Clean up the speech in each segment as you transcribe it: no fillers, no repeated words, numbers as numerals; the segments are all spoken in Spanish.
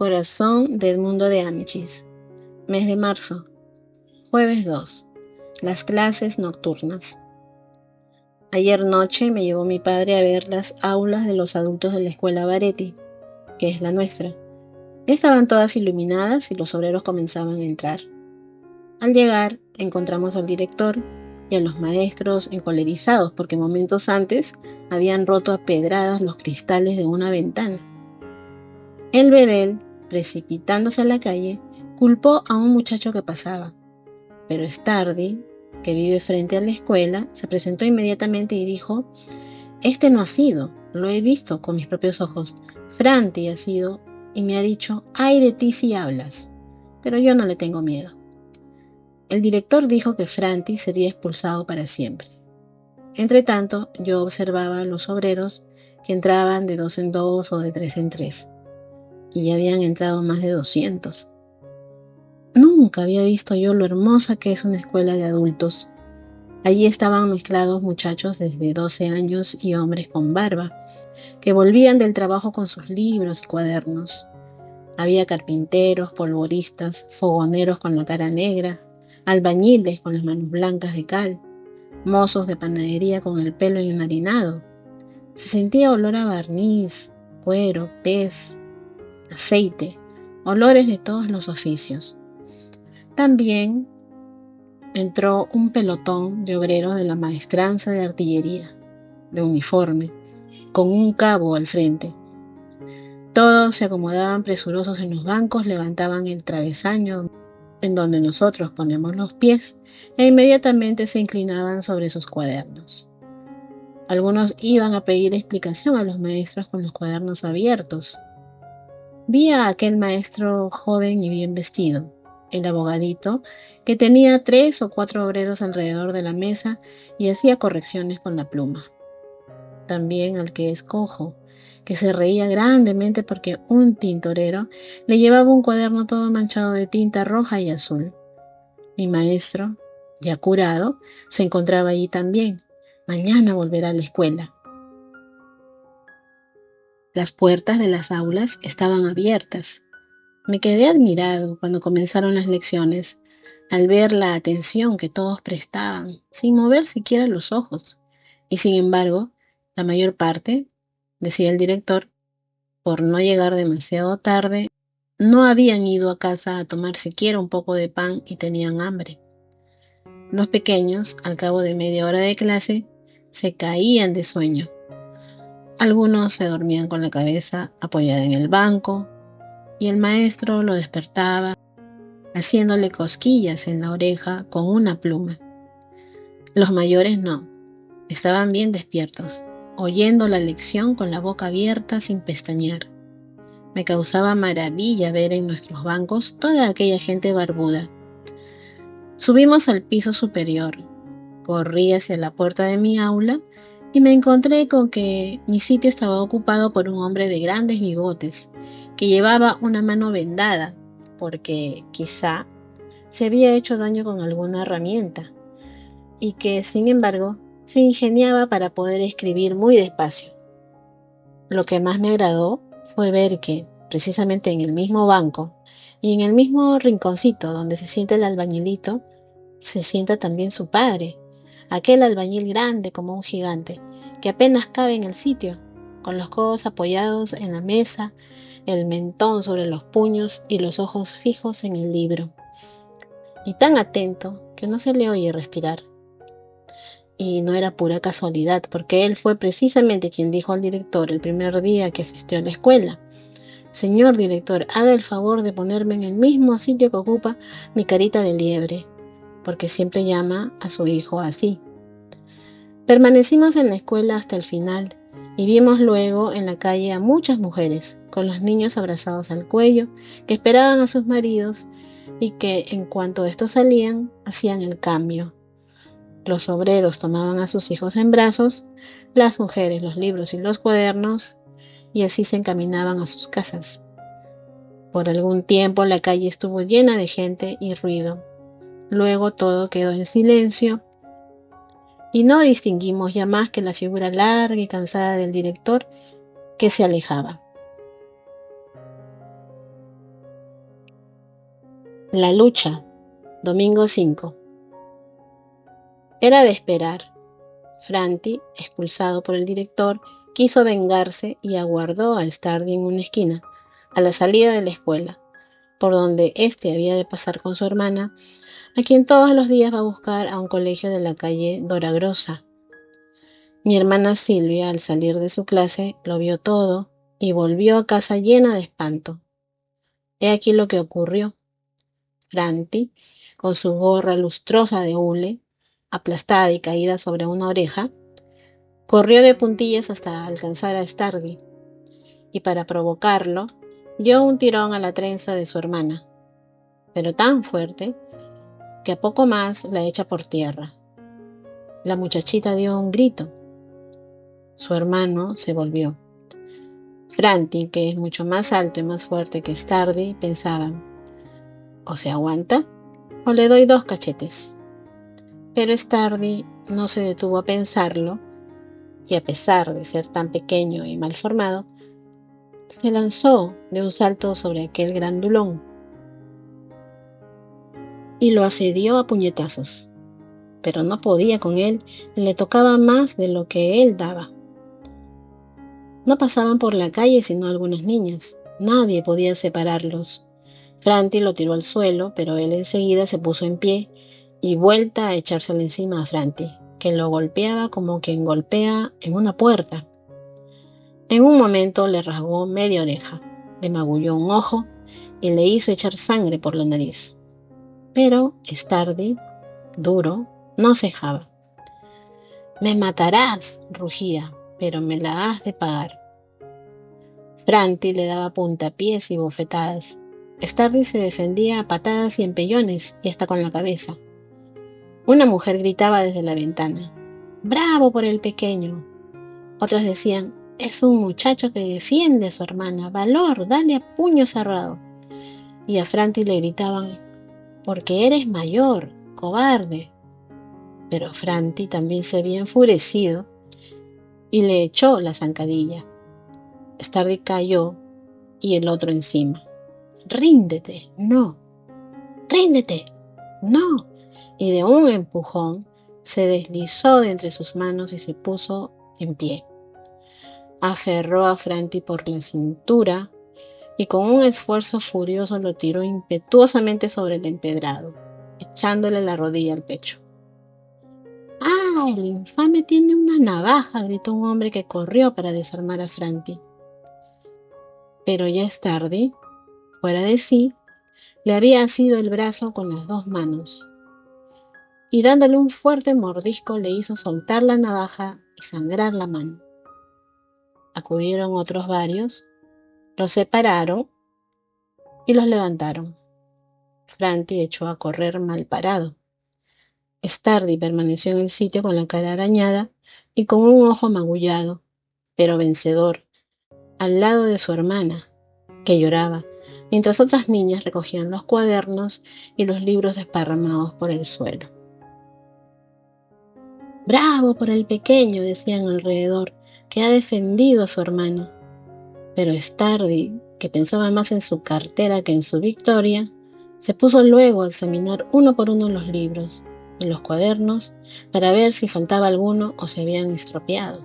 Corazón de Edmundo de Amichis. Mes de marzo. Jueves 2. Las clases nocturnas. Ayer noche me llevó mi padre a ver las aulas de los adultos de la escuela Baretti, que es la nuestra. Ya estaban todas iluminadas y los obreros comenzaban a entrar. Al llegar, encontramos al director y a los maestros encolerizados porque momentos antes habían roto a pedradas los cristales de una ventana. El bedel, precipitándose a la calle, culpó a un muchacho que pasaba, pero Stardi, que vive frente a la escuela, se presentó inmediatamente y dijo: «Este no ha sido, lo he visto con mis propios ojos. Franti ha sido y me ha dicho: ¡ay de ti si hablas!, pero yo no le tengo miedo». El director dijo que Franti sería expulsado para siempre. Entretanto, yo observaba a los obreros que entraban de 2 en 2 o de 3 en 3, y ya habían entrado más de 200. Nunca había visto yo lo hermosa que es una escuela de adultos. Allí estaban mezclados muchachos desde 12 años y hombres con barba, que volvían del trabajo con sus libros y cuadernos. Había carpinteros, polvoristas, fogoneros con la cara negra, albañiles con las manos blancas de cal, mozos de panadería con el pelo enharinado. Se sentía olor a barniz, cuero, pez, aceite, olores de todos los oficios. También entró un pelotón de obreros de la maestranza de artillería, de uniforme, con un cabo al frente. Todos se acomodaban presurosos en los bancos, levantaban el travesaño en donde nosotros ponemos los pies e inmediatamente se inclinaban sobre sus cuadernos. Algunos iban a pedir explicación a los maestros con los cuadernos abiertos. Vi a aquel maestro joven y bien vestido, el abogadito, que tenía 3 o 4 obreros alrededor de la mesa y hacía correcciones con la pluma. También al que es cojo, que se reía grandemente porque un tintorero le llevaba un cuaderno todo manchado de tinta roja y azul. Mi maestro, ya curado, se encontraba allí también. Mañana volverá a la escuela. Las puertas de las aulas estaban abiertas. Me quedé admirado cuando comenzaron las lecciones, al ver la atención que todos prestaban, sin mover siquiera los ojos. Y sin embargo, la mayor parte, decía el director, por no llegar demasiado tarde, no habían ido a casa a tomar siquiera un poco de pan y tenían hambre. Los pequeños, al cabo de media hora de clase, se caían de sueño. Algunos se dormían con la cabeza apoyada en el banco, y el maestro lo despertaba, haciéndole cosquillas en la oreja con una pluma. Los mayores no, estaban bien despiertos, oyendo la lección con la boca abierta sin pestañear. Me causaba maravilla ver en nuestros bancos toda aquella gente barbuda. Subimos al piso superior, corrí hacia la puerta de mi aula y me encontré con que mi sitio estaba ocupado por un hombre de grandes bigotes, que llevaba una mano vendada, porque quizá se había hecho daño con alguna herramienta, y que, sin embargo, se ingeniaba para poder escribir muy despacio. Lo que más me agradó fue ver que, precisamente en el mismo banco y en el mismo rinconcito donde se sienta el albañilito, se sienta también su padre, aquel albañil grande como un gigante, que apenas cabe en el sitio, con los codos apoyados en la mesa, el mentón sobre los puños y los ojos fijos en el libro. Y tan atento que no se le oye respirar. Y no era pura casualidad, porque él fue precisamente quien dijo al director el primer día que asistió a la escuela: «Señor director, haga el favor de ponerme en el mismo sitio que ocupa mi carita de liebre», porque siempre llama a su hijo así. Permanecimos en la escuela hasta el final y vimos luego en la calle a muchas mujeres, con los niños abrazados al cuello, que esperaban a sus maridos y que, en cuanto estos salían, hacían el cambio. Los obreros tomaban a sus hijos en brazos, las mujeres los libros y los cuadernos, y así se encaminaban a sus casas. Por algún tiempo la calle estuvo llena de gente y ruido. Luego todo quedó en silencio y no distinguimos ya más que la figura larga y cansada del director que se alejaba. La lucha, domingo 5. Era de esperar. Franti, expulsado por el director, quiso vengarse y aguardó a Stardi en una esquina, a la salida de la escuela, por donde éste había de pasar con su hermana, a quien todos los días va a buscar a un colegio de la calle Doragrosa. Mi hermana Silvia, al salir de su clase, lo vio todo y volvió a casa llena de espanto. He aquí lo que ocurrió. Franti, con su gorra lustrosa de hule, aplastada y caída sobre una oreja, corrió de puntillas hasta alcanzar a Stardi, y para provocarlo, dio un tirón a la trenza de su hermana, pero tan fuerte que a poco más la echa por tierra. La muchachita dio un grito. Su hermano se volvió. Franti, que es mucho más alto y más fuerte que Stardi, pensaba, o se aguanta o le doy 2 cachetes. Pero Stardi no se detuvo a pensarlo y, a pesar de ser tan pequeño y mal formado, se lanzó de un salto sobre aquel grandulón y lo asedió a puñetazos. Pero no podía con él, le tocaba más de lo que él daba. No pasaban por la calle sino algunas niñas. Nadie podía separarlos. Franti lo tiró al suelo, pero él enseguida se puso en pie y vuelta a echársele encima a Franti, que lo golpeaba como quien golpea en una puerta. En un momento le rasgó media oreja, le magulló un ojo y le hizo echar sangre por la nariz. Pero Stardi, duro, no cejaba. «Me matarás», rugía, «pero me la has de pagar». Franti le daba puntapiés y bofetadas. Stardi se defendía a patadas y empellones y hasta con la cabeza. Una mujer gritaba desde la ventana, «¡Bravo por el pequeño!». Otras decían, «Es un muchacho que defiende a su hermana, valor, dale a puño cerrado». Y a Franti le gritaban, «Porque eres mayor, cobarde». Pero Franti también se había enfurecido y le echó la zancadilla. Stardi cayó y el otro encima. «¡Ríndete! ¡No! ¡Ríndete! ¡No!». Y de un empujón se deslizó de entre sus manos y se puso en pie. Aferró a Franti por la cintura y con un esfuerzo furioso lo tiró impetuosamente sobre el empedrado, echándole la rodilla al pecho. «¡Ah, el infame tiene una navaja!», gritó un hombre que corrió para desarmar a Franti. Pero ya Stardi, fuera de sí, le había asido el brazo con las 2 manos y dándole un fuerte mordisco le hizo soltar la navaja y sangrar la mano. Acudieron otros varios, los separaron y los levantaron. Franti echó a correr mal parado. Stardi permaneció en el sitio con la cara arañada y con un ojo magullado, pero vencedor, al lado de su hermana, que lloraba, mientras otras niñas recogían los cuadernos y los libros desparramados por el suelo. «Bravo por el pequeño», decían alrededor, «que ha defendido a su hermana». Pero Stardi, que pensaba más en su cartera que en su victoria, se puso luego a examinar uno por uno los libros y los cuadernos para ver si faltaba alguno o se habían estropeado.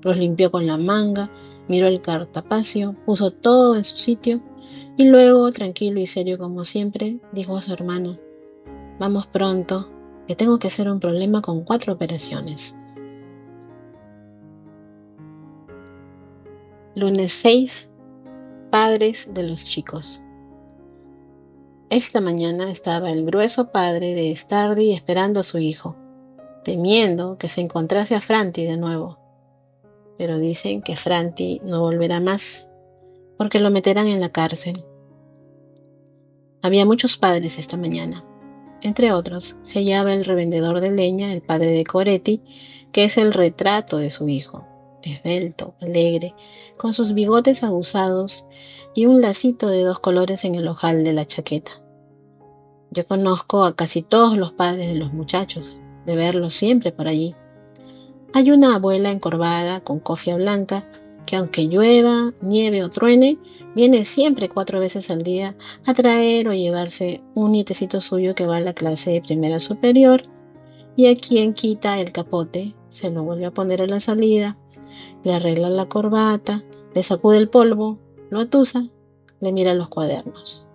Los limpió con la manga, miró el cartapacio, puso todo en su sitio y luego, tranquilo y serio como siempre, dijo a su hermana, «Vamos pronto, que tengo que hacer un problema con 4 operaciones». Lunes 6. Padres de los chicos. Esta mañana estaba el grueso padre de Stardi esperando a su hijo, temiendo que se encontrase a Franti de nuevo. Pero dicen que Franti no volverá más, porque lo meterán en la cárcel. Había muchos padres esta mañana. Entre otros, se hallaba el revendedor de leña, el padre de Coretti, que es el retrato de su hijo, esbelto, alegre, con sus bigotes aguzados y un lacito de 2 colores en el ojal de la chaqueta. Yo conozco a casi todos los padres de los muchachos, de verlos siempre por allí. Hay una abuela encorvada con cofia blanca que aunque llueva, nieve o truene, viene siempre 4 veces al día a traer o llevarse un nietecito suyo que va a la clase de primera superior, y a quien quita el capote, se lo vuelve a poner a la salida, le arregla la corbata, le sacude el polvo, lo atusa, le mira los cuadernos.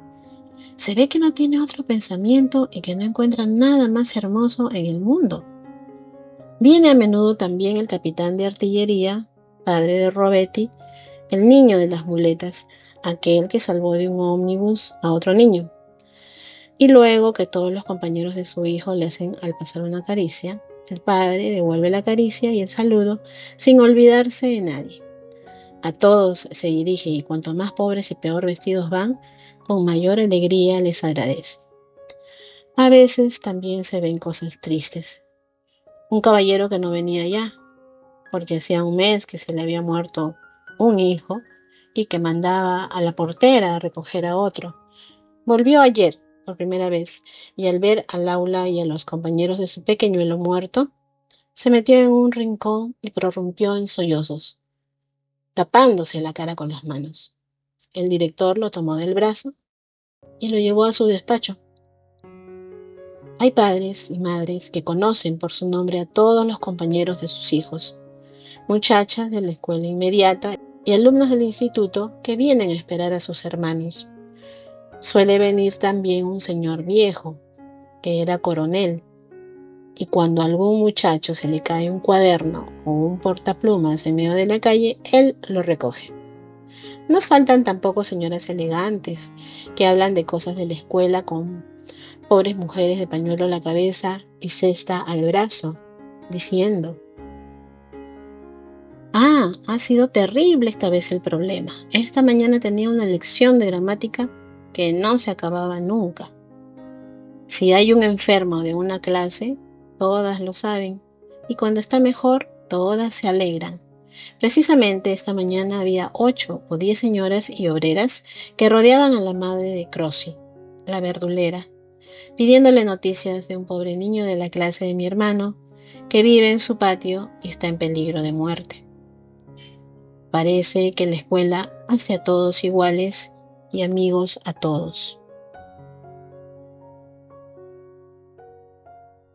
Se ve que no tiene otro pensamiento y que no encuentra nada más hermoso en el mundo. Viene a menudo también el capitán de artillería, padre de Robetti, el niño de las muletas, aquel que salvó de un ómnibus a otro niño. Y luego que todos los compañeros de su hijo le hacen al pasar una caricia, el padre devuelve la caricia y el saludo sin olvidarse de nadie. A todos se dirige y cuanto más pobres y peor vestidos van, con mayor alegría les agradece. A veces también se ven cosas tristes. Un caballero que no venía ya, porque hacía un mes que se le había muerto un hijo y que mandaba a la portera a recoger a otro. Volvió ayer por primera vez y al ver al aula y a los compañeros de su pequeñuelo muerto, se metió en un rincón y prorrumpió en sollozos, tapándose la cara con las manos. El director lo tomó del brazo y lo llevó a su despacho. Hay padres y madres que conocen por su nombre a todos los compañeros de sus hijos, muchachas de la escuela inmediata y alumnos del instituto que vienen a esperar a sus hermanos. Suele venir también un señor viejo, que era coronel, y cuando a algún muchacho se le cae un cuaderno o un portaplumas en medio de la calle, él lo recoge. No faltan tampoco señoras elegantes que hablan de cosas de la escuela con pobres mujeres de pañuelo a la cabeza y cesta al brazo, diciendo: ha sido terrible esta vez el problema. Esta mañana tenía una lección de gramática que no se acababa nunca. Si hay un enfermo de una clase, todas lo saben, y cuando está mejor, todas se alegran. Precisamente esta mañana había 8 o 10 señoras y obreras que rodeaban a la madre de Crossi, la verdulera, pidiéndole noticias de un pobre niño de la clase de mi hermano que vive en su patio y está en peligro de muerte. Parece que la escuela hace a todos iguales y amigos a todos.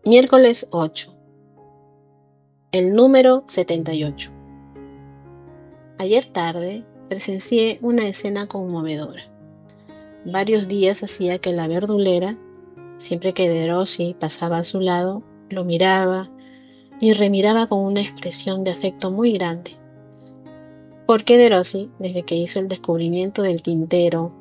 Miércoles 8. El número 78. Ayer tarde presencié una escena conmovedora. Varios días hacía que la verdulera, siempre que Derossi pasaba a su lado, lo miraba y remiraba con una expresión de afecto muy grande. Porque Derossi, desde que hizo el descubrimiento del tintero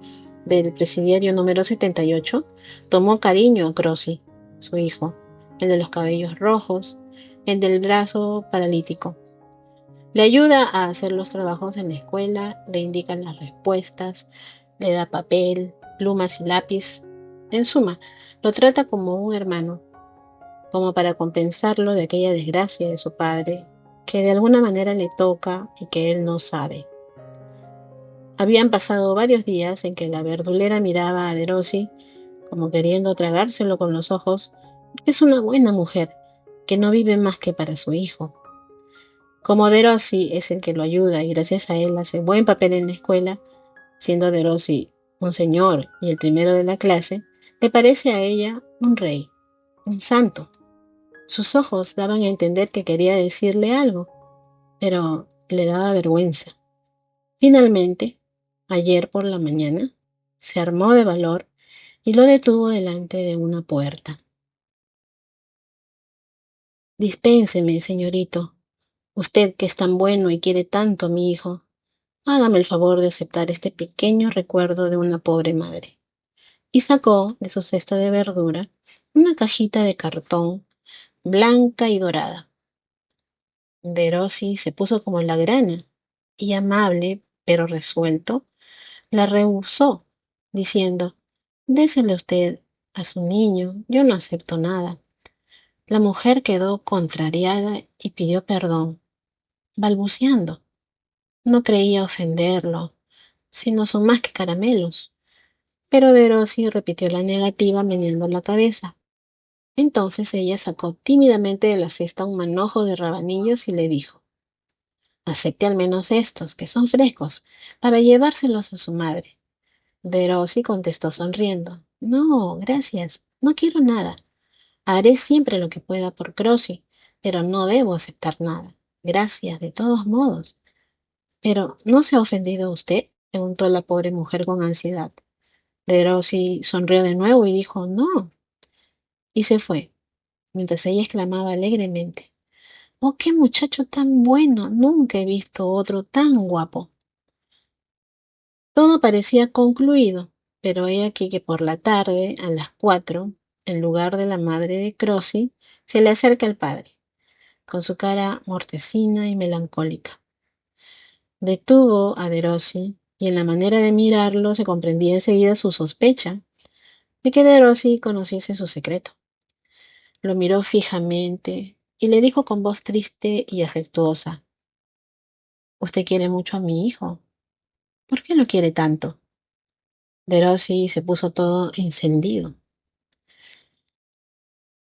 del presidiario número 78, tomó cariño a Crossi, su hijo, el de los cabellos rojos, el del brazo paralítico. Le ayuda a hacer los trabajos en la escuela, le indica las respuestas, le da papel, plumas y lápiz. En suma, lo trata como un hermano, como para compensarlo de aquella desgracia de su padre, que de alguna manera le toca y que él no sabe. Habían pasado varios días en que la verdulera miraba a Derossi como queriendo tragárselo con los ojos, porque es una buena mujer, que no vive más que para su hijo. Como Derossi es el que lo ayuda y gracias a él hace buen papel en la escuela, siendo Derossi un señor y el primero de la clase, le parece a ella un rey, un santo. Sus ojos daban a entender que quería decirle algo, pero le daba vergüenza. Finalmente, ayer por la mañana, se armó de valor y lo detuvo delante de una puerta. Dispénseme, señorito, usted que es tan bueno y quiere tanto a mi hijo, hágame el favor de aceptar este pequeño recuerdo de una pobre madre. Y sacó de su cesta de verdura una cajita de cartón blanca y dorada. Derossi se puso como la grana y amable, pero resuelto, la rehusó, diciendo: désele usted a su niño, yo no acepto nada. La mujer quedó contrariada y pidió perdón, balbuceando. No creía ofenderlo, si no son más que caramelos. Pero Derossi repitió la negativa meneando la cabeza. Entonces ella sacó tímidamente de la cesta un manojo de rabanillos y le dijo: Acepte al menos estos, que son frescos, para llevárselos a su madre. Derossi contestó sonriendo. No, gracias, no quiero nada. Haré siempre lo que pueda por Crossi, pero no debo aceptar nada. Gracias, de todos modos. Pero, ¿no se ha ofendido usted? Preguntó la pobre mujer con ansiedad. Derossi sonrió de nuevo y dijo no, y se fue, mientras ella exclamaba alegremente. Oh, qué muchacho tan bueno. Nunca he visto otro tan guapo. Todo parecía concluido, pero he aquí que por la tarde, a las 4, en lugar de la madre de Crossi, se le acerca el padre, con su cara mortecina y melancólica. Detuvo a Derossi, y en la manera de mirarlo se comprendía enseguida su sospecha de que Derossi conociese su secreto. Lo miró fijamente y le dijo con voz triste y afectuosa: Usted quiere mucho a mi hijo. ¿Por qué lo quiere tanto? Derossi se puso todo encendido.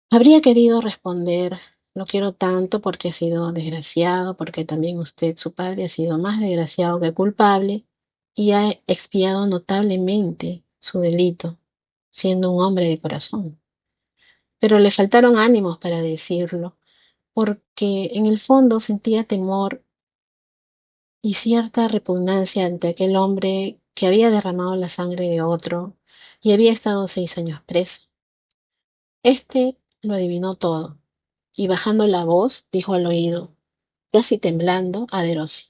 Habría querido responder: lo quiero tanto porque ha sido desgraciado, porque también usted, su padre, ha sido más desgraciado que culpable y ha expiado notablemente su delito, siendo un hombre de corazón. Pero le faltaron ánimos para decirlo, porque en el fondo sentía temor y cierta repugnancia ante aquel hombre que había derramado la sangre de otro y había estado 6 años preso. Este lo adivinó todo, y bajando la voz dijo al oído, casi temblando, a Derossi: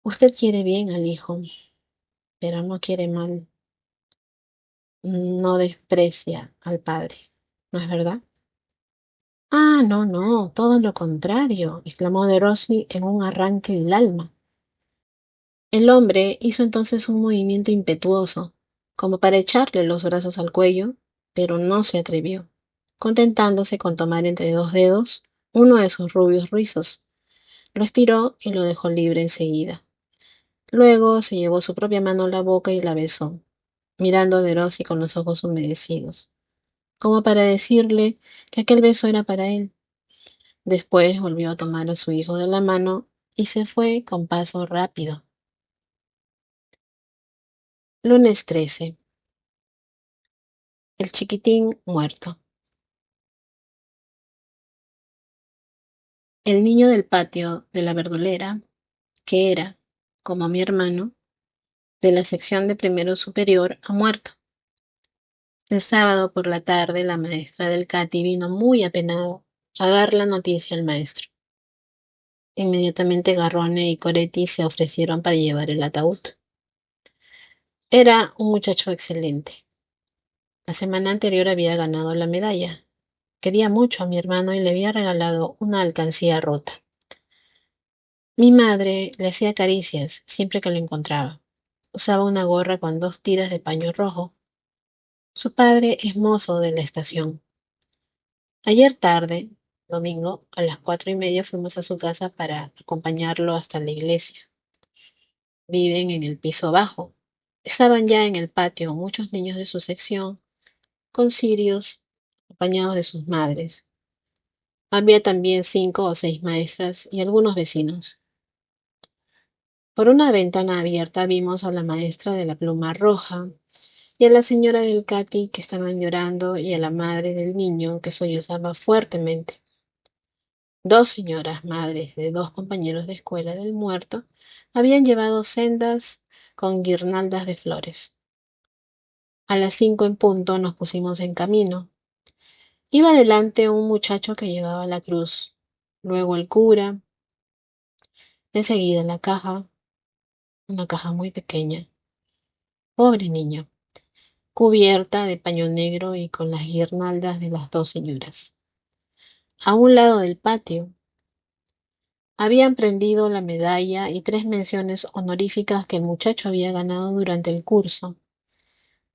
Usted quiere bien al hijo, pero no quiere mal, no desprecia al padre, ¿no es verdad? Ah, no, no, todo lo contrario, exclamó Derossi en un arranque del alma. El hombre hizo entonces un movimiento impetuoso, como para echarle los brazos al cuello, pero no se atrevió, contentándose con tomar entre 2 dedos uno de sus rubios rizos. Lo estiró y lo dejó libre enseguida. Luego se llevó su propia mano a la boca y la besó, mirando a Derossi con los ojos humedecidos, como para decirle que aquel beso era para él. Después volvió a tomar a su hijo de la mano y se fue con paso rápido. Lunes 13. El chiquitín muerto. El niño del patio de la verdulera, que era, como mi hermano, de la sección de primero superior, ha muerto. El sábado por la tarde la maestra del Cati vino muy apenada a dar la noticia al maestro. Inmediatamente Garrone y Coretti se ofrecieron para llevar el ataúd. Era un muchacho excelente. La semana anterior había ganado la medalla. Quería mucho a mi hermano y le había regalado una alcancía rota. Mi madre le hacía caricias siempre que lo encontraba. Usaba una gorra con 2 tiras de paño rojo. Su padre es mozo de la estación. Ayer tarde, domingo, a las 4:30 fuimos a su casa para acompañarlo hasta la iglesia. Viven en el piso bajo. Estaban ya en el patio muchos niños de su sección, con cirios, acompañados de sus madres. Había también 5 o 6 maestras y algunos vecinos. Por una ventana abierta vimos a la maestra de la pluma roja y a la señora del Cati que estaban llorando y a la madre del niño que sollozaba fuertemente. 2 señoras, madres de 2 compañeros de escuela del muerto, habían llevado sendas con guirnaldas de flores. A las 5 en punto nos pusimos en camino. Iba delante un muchacho que llevaba la cruz, luego el cura, enseguida la caja, una caja muy pequeña. Pobre niño, cubierta de paño negro y con las guirnaldas de las 2 señoras. A un lado del patio habían prendido la medalla y 3 menciones honoríficas que el muchacho había ganado durante el curso.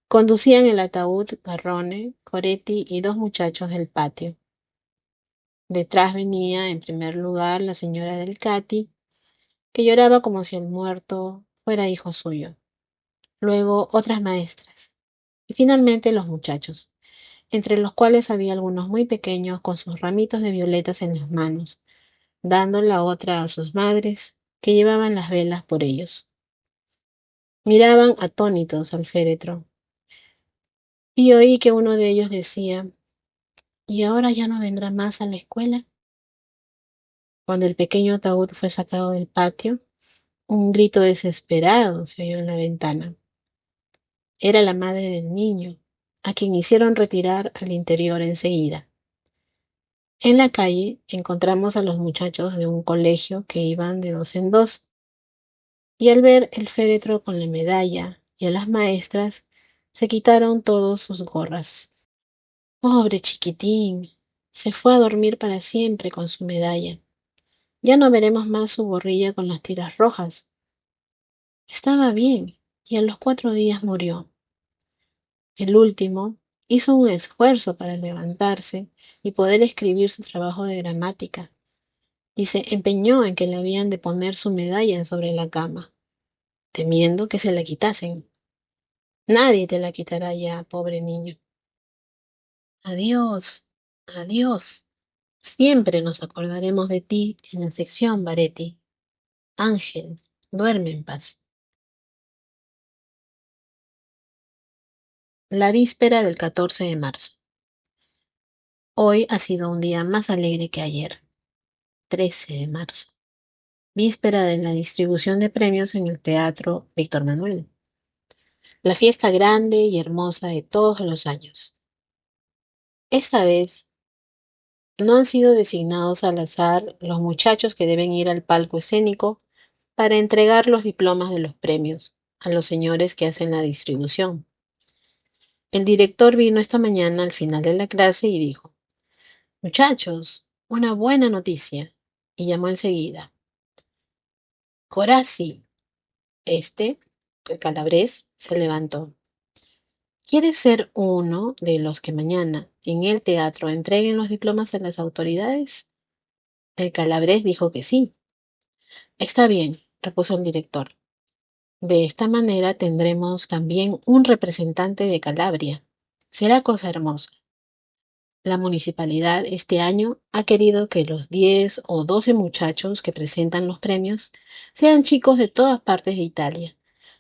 Conducían el ataúd Garrone, Coretti y 2 muchachos del patio. Detrás venía, en primer lugar, la señora del Cati, que lloraba como si el muerto fuera hijo suyo. Luego otras maestras. Y finalmente los muchachos, entre los cuales había algunos muy pequeños con sus ramitos de violetas en las manos, dando la otra a sus madres, que llevaban las velas por ellos. Miraban atónitos al féretro, y oí que uno de ellos decía: ¿Y ahora ya no vendrá más a la escuela? Cuando el pequeño ataúd fue sacado del patio, un grito desesperado se oyó en la ventana. Era la madre del niño, a quien hicieron retirar al interior enseguida. En la calle encontramos a los muchachos de un colegio que iban de dos en dos, y al ver el féretro con la medalla y a las maestras, se quitaron todos sus gorras. Pobre chiquitín, se fue a dormir para siempre con su medalla. Ya no veremos más su gorrilla con las tiras rojas. Estaba bien, y a los 4 días murió. El último hizo un esfuerzo para levantarse y poder escribir su trabajo de gramática, y se empeñó en que le habían de poner su medalla sobre la cama, temiendo que se la quitasen. Nadie te la quitará ya, pobre niño. Adiós, adiós. Siempre nos acordaremos de ti en la sección, Baretti. Ángel, duerme en paz. La víspera del 14 de marzo. Hoy ha sido un día más alegre que ayer, 13 de marzo, víspera de la distribución de premios en el Teatro Víctor Manuel, la fiesta grande y hermosa de todos los años. Esta vez no han sido designados al azar los muchachos que deben ir al palco escénico para entregar los diplomas de los premios a los señores que hacen la distribución. El director vino esta mañana al final de la clase y dijo: Muchachos, una buena noticia. Y llamó enseguida: Corazzi. Este, el calabrés, se levantó. ¿Quieres ser uno de los que mañana en el teatro entreguen los diplomas a las autoridades? El calabrés dijo que sí. Está bien, repuso el director. De esta manera tendremos también un representante de Calabria. Será cosa hermosa. La municipalidad este año ha querido que los 10 o 12 muchachos que presentan los premios sean chicos de todas partes de Italia,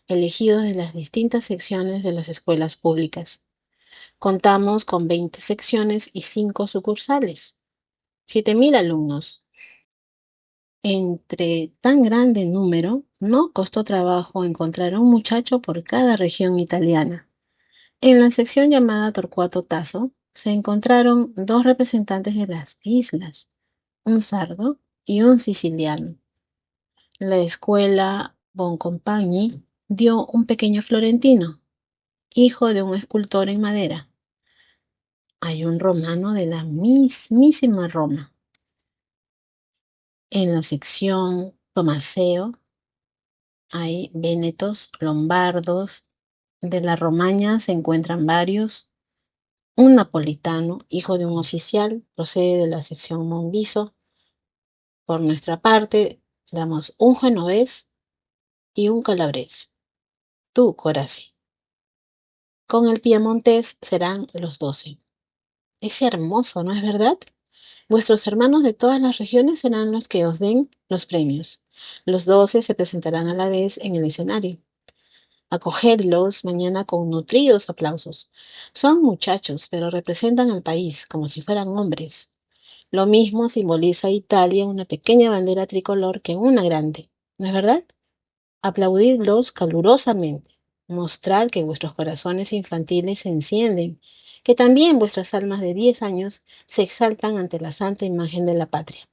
elegidos de las distintas secciones de las escuelas públicas. Contamos con 20 secciones y 5 sucursales, 7.000 alumnos. Entre tan grande número, no costó trabajo encontrar a un muchacho por cada región italiana. En la sección llamada Torcuato Tasso se encontraron 2 representantes de las islas, un sardo y un siciliano. La escuela Boncompagni dio un pequeño florentino, hijo de un escultor en madera. Hay un romano de la mismísima Roma. En la sección Tomaseo hay vénetos, lombardos. De la Romaña se encuentran varios. Un napolitano, hijo de un oficial, procede de la sección Monviso. Por nuestra parte, damos un genovés y un calabrés. Tú, Corazzi. Con el piemontés serán los 12. Es hermoso, ¿no es verdad? Vuestros hermanos de todas las regiones serán los que os den los premios. Los 12 se presentarán a la vez en el escenario. Acogedlos mañana con nutridos aplausos. Son muchachos, pero representan al país como si fueran hombres. Lo mismo simboliza a Italia una pequeña bandera tricolor que una grande, ¿no es verdad? Aplaudidlos calurosamente. Mostrad que vuestros corazones infantiles se encienden, que también vuestras almas de 10 años se exaltan ante la santa imagen de la patria.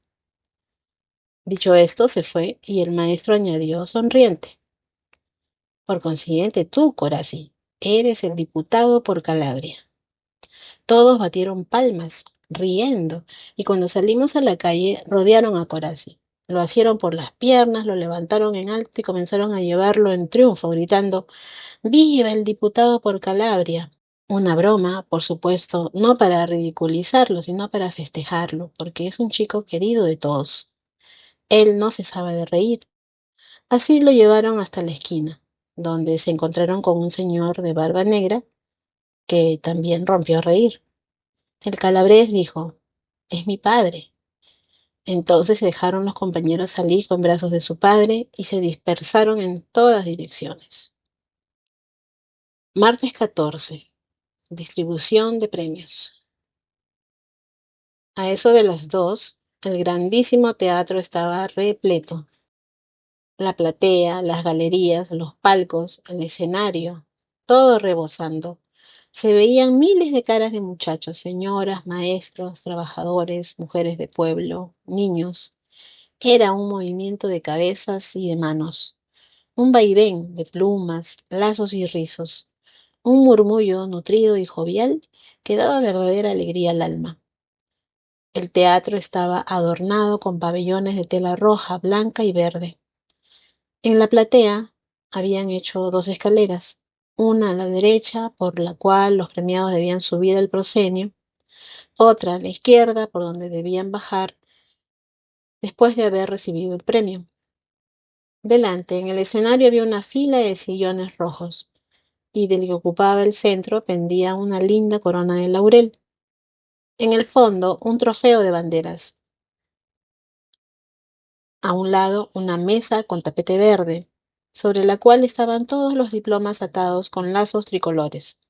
Dicho esto, se fue y el maestro añadió sonriente: Por consiguiente, tú, Corazzi, eres el diputado por Calabria. Todos batieron palmas, riendo, y cuando salimos a la calle rodearon a Corazzi. Lo asieron por las piernas, lo levantaron en alto y comenzaron a llevarlo en triunfo, gritando: ¡Viva el diputado por Calabria! Una broma, por supuesto, no para ridiculizarlo, sino para festejarlo, porque es un chico querido de todos. Él no cesaba de reír. Así lo llevaron hasta la esquina, donde se encontraron con un señor de barba negra que también rompió a reír. El calabrés dijo: Es mi padre. Entonces dejaron los compañeros salir con brazos de su padre y se dispersaron en todas direcciones. Martes 14. Distribución de premios. A eso de las 2, el grandísimo teatro estaba repleto. La platea, las galerías, los palcos, el escenario, todo rebosando. Se veían miles de caras de muchachos, señoras, maestros, trabajadores, mujeres de pueblo, niños. Era un movimiento de cabezas y de manos, un vaivén de plumas, lazos y rizos, un murmullo nutrido y jovial que daba verdadera alegría al alma. El teatro estaba adornado con pabellones de tela roja, blanca y verde. En la platea habían hecho 2 escaleras, una a la derecha por la cual los premiados debían subir al proscenio, otra a la izquierda por donde debían bajar después de haber recibido el premio. Delante, en el escenario, había una fila de sillones rojos, y del que ocupaba el centro pendía una linda corona de laurel. En el fondo, un trofeo de banderas. A un lado, una mesa con tapete verde, sobre la cual estaban todos los diplomas atados con lazos tricolores.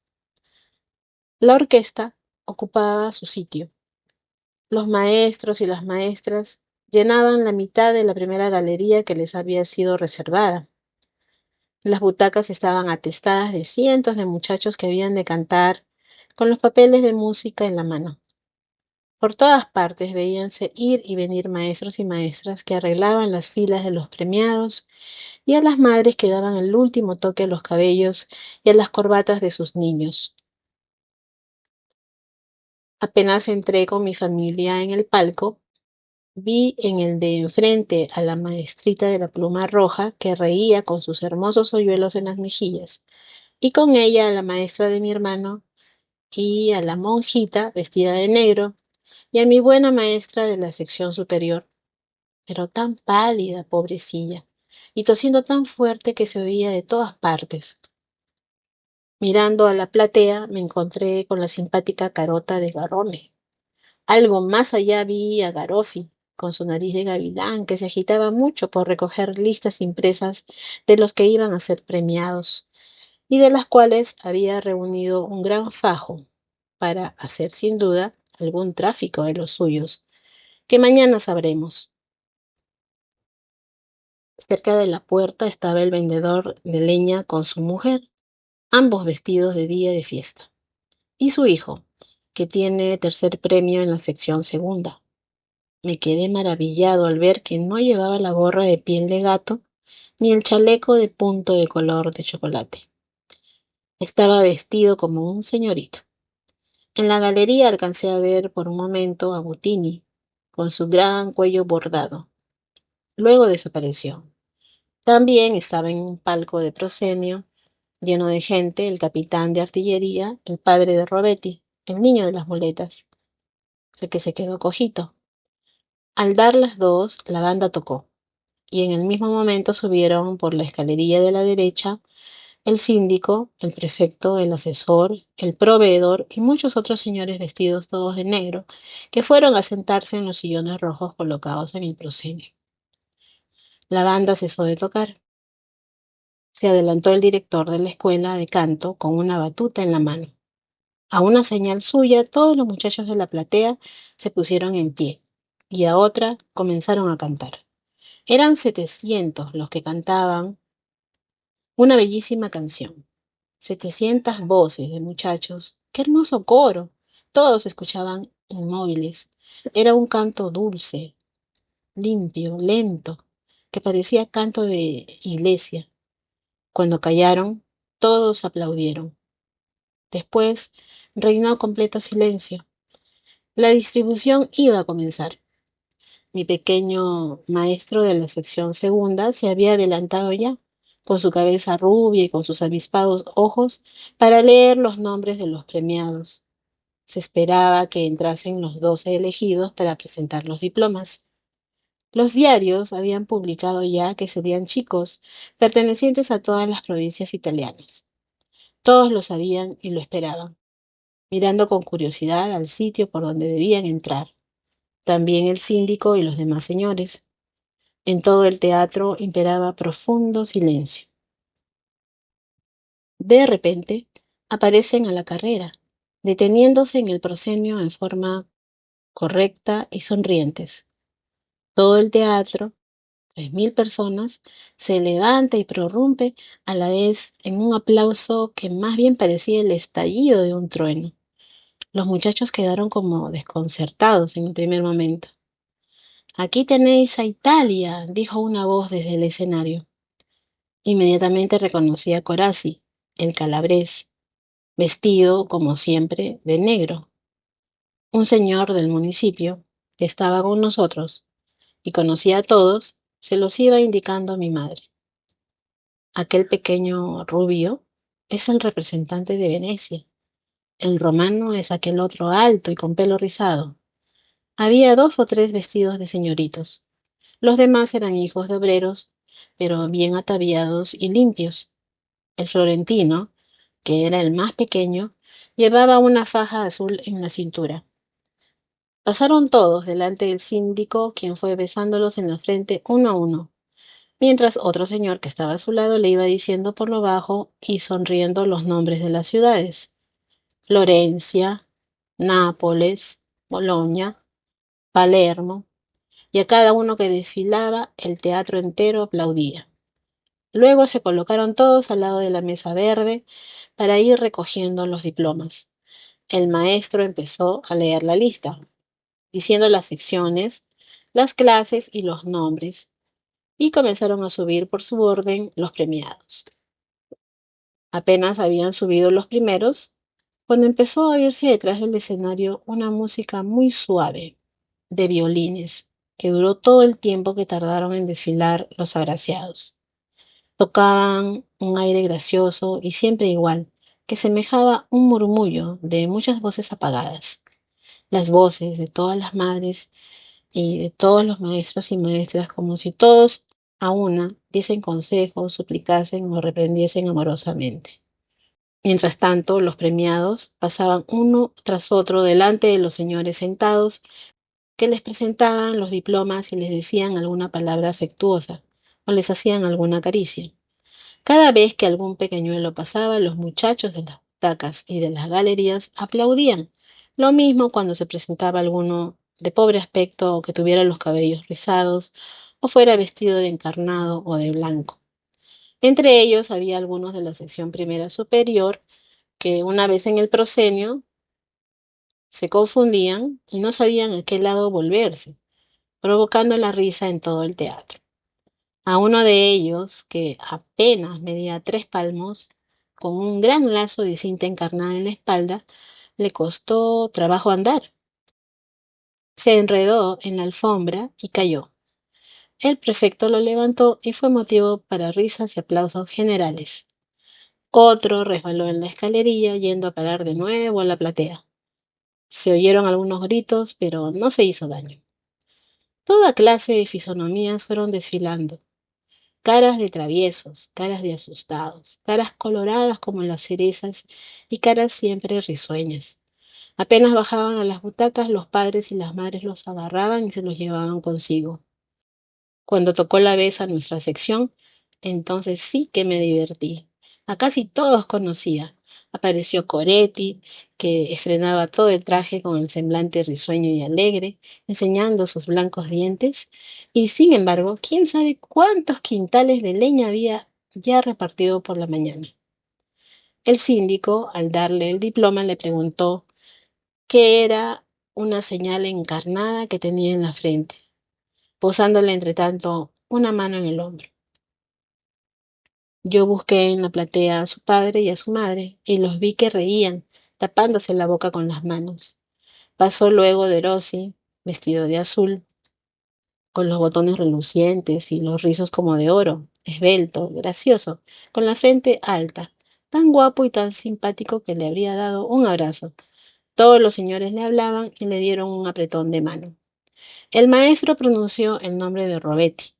La orquesta ocupaba su sitio. Los maestros y las maestras llenaban la mitad de la primera galería que les había sido reservada. Las butacas estaban atestadas de cientos de muchachos que habían de cantar con los papeles de música en la mano. Por todas partes veíanse ir y venir maestros y maestras que arreglaban las filas de los premiados y a las madres que daban el último toque a los cabellos y a las corbatas de sus niños. Apenas entré con mi familia en el palco, vi en el de enfrente a la maestrita de la pluma roja que reía con sus hermosos hoyuelos en las mejillas, y con ella a la maestra de mi hermano y a la monjita vestida de negro, y a mi buena maestra de la sección superior, pero tan pálida, pobrecilla, y tosiendo tan fuerte que se oía de todas partes. Mirando a la platea me encontré con la simpática carota de Garrone. Algo más allá vi a Garoffi, con su nariz de gavilán, que se agitaba mucho por recoger listas impresas de los que iban a ser premiados, y de las cuales había reunido un gran fajo para hacer sin duda algún tráfico de los suyos, que mañana sabremos. Cerca de la puerta estaba el vendedor de leña con su mujer, ambos vestidos de día de fiesta, y su hijo, que tiene tercer premio en la sección segunda. Me quedé maravillado al ver que no llevaba la gorra de piel de gato ni el chaleco de punto de color de chocolate. Estaba vestido como un señorito. En la galería alcancé a ver por un momento a Butini, con su gran cuello bordado. Luego desapareció. También estaba en un palco de proscenio, lleno de gente, el capitán de artillería, el padre de Robetti, el niño de las muletas, el que se quedó cojito. Al dar las 2, la banda tocó, y en el mismo momento subieron por la escalerilla de la derecha el síndico, el prefecto, el asesor, el proveedor y muchos otros señores vestidos todos de negro, que fueron a sentarse en los sillones rojos colocados en el proscenio. La banda cesó de tocar. Se adelantó el director de la escuela de canto con una batuta en la mano. A una señal suya, todos los muchachos de la platea se pusieron en pie, y a otra comenzaron a cantar. Eran 700 los que cantaban una bellísima canción. 700 voces de muchachos. ¡Qué hermoso coro! Todos escuchaban inmóviles. Era un canto dulce, limpio, lento, que parecía canto de iglesia. Cuando callaron, todos aplaudieron. Después reinó completo silencio. La distribución iba a comenzar. Mi pequeño maestro de la sección segunda se había adelantado ya, con su cabeza rubia y con sus avispados ojos, para leer los nombres de los premiados. Se esperaba que entrasen los 12 elegidos para presentar los diplomas. Los diarios habían publicado ya que serían chicos, pertenecientes a todas las provincias italianas. Todos lo sabían y lo esperaban, mirando con curiosidad al sitio por donde debían entrar. también el síndico y los demás señores. En todo el teatro imperaba profundo silencio. De repente, aparecen a la carrera, deteniéndose en el proscenio en forma correcta y sonrientes. Todo el teatro, 3000 personas, se levanta y prorrumpe a la vez en un aplauso que más bien parecía el estallido de un trueno. Los muchachos quedaron como desconcertados en el primer momento. Aquí tenéis a Italia, dijo una voz desde el escenario. Inmediatamente reconocí a Corazzi, el calabrés, vestido, como siempre, de negro. Un señor del municipio, que estaba con nosotros y conocía a todos, se los iba indicando a mi madre. Aquel pequeño rubio es el representante de Venecia. El romano es aquel otro alto y con pelo rizado. Había 2 o 3 vestidos de señoritos. Los demás eran hijos de obreros, pero bien ataviados y limpios. El florentino, que era el más pequeño, llevaba una faja azul en la cintura. Pasaron todos delante del síndico, quien fue besándolos en la frente uno a uno, mientras otro señor que estaba a su lado le iba diciendo por lo bajo y sonriendo los nombres de las ciudades: Florencia, Nápoles, Boloña, Palermo, y a cada uno que desfilaba el teatro entero aplaudía. Luego se colocaron todos al lado de la mesa verde para ir recogiendo los diplomas. El maestro empezó a leer la lista, diciendo las secciones, las clases y los nombres, y comenzaron a subir por su orden los premiados. Apenas habían subido los primeros, cuando empezó a oírse detrás del escenario una música muy suave de violines, que duró todo el tiempo que tardaron en desfilar los agraciados. Tocaban un aire gracioso y siempre igual, que semejaba un murmullo de muchas voces apagadas. Las voces de todas las madres y de todos los maestros y maestras, como si todos a una diesen consejos, suplicasen o reprendiesen amorosamente. Mientras tanto, los premiados pasaban uno tras otro delante de los señores sentados, que les presentaban los diplomas y les decían alguna palabra afectuosa o les hacían alguna caricia. Cada vez que algún pequeñuelo pasaba, los muchachos de las butacas y de las galerías aplaudían. Lo mismo cuando se presentaba alguno de pobre aspecto o que tuviera los cabellos rizados o fuera vestido de encarnado o de blanco. Entre ellos había algunos de la sección primera superior que una vez en el proscenio se confundían y no sabían a qué lado volverse, provocando la risa en todo el teatro. A uno de ellos, que apenas medía 3 palmos, con un gran lazo de cinta encarnada en la espalda, le costó trabajo andar. Se enredó en la alfombra y cayó. El prefecto lo levantó y fue motivo para risas y aplausos generales. Otro resbaló en la escalerilla, yendo a parar de nuevo a la platea. Se oyeron algunos gritos, pero no se hizo daño. Toda clase de fisonomías fueron desfilando. Caras de traviesos, caras de asustados, caras coloradas como las cerezas y caras siempre risueñas. Apenas bajaban a las butacas, los padres y las madres los agarraban y se los llevaban consigo. Cuando tocó la vez a nuestra sección, entonces sí que me divertí. A casi todos conocía. Apareció Coretti, que estrenaba todo el traje con el semblante risueño y alegre, enseñando sus blancos dientes, y sin embargo, quién sabe cuántos quintales de leña había ya repartido por la mañana. El síndico, al darle el diploma, le preguntó qué era una señal encarnada que tenía en la frente, posándole entre tanto una mano en el hombro. Yo busqué en la platea a su padre y a su madre, y los vi que reían, tapándose la boca con las manos. Pasó luego Derossi, vestido de azul, con los botones relucientes y los rizos como de oro, esbelto, gracioso, con la frente alta, tan guapo y tan simpático que le habría dado un abrazo. Todos los señores le hablaban y le dieron un apretón de mano. El maestro pronunció el nombre de Robetti,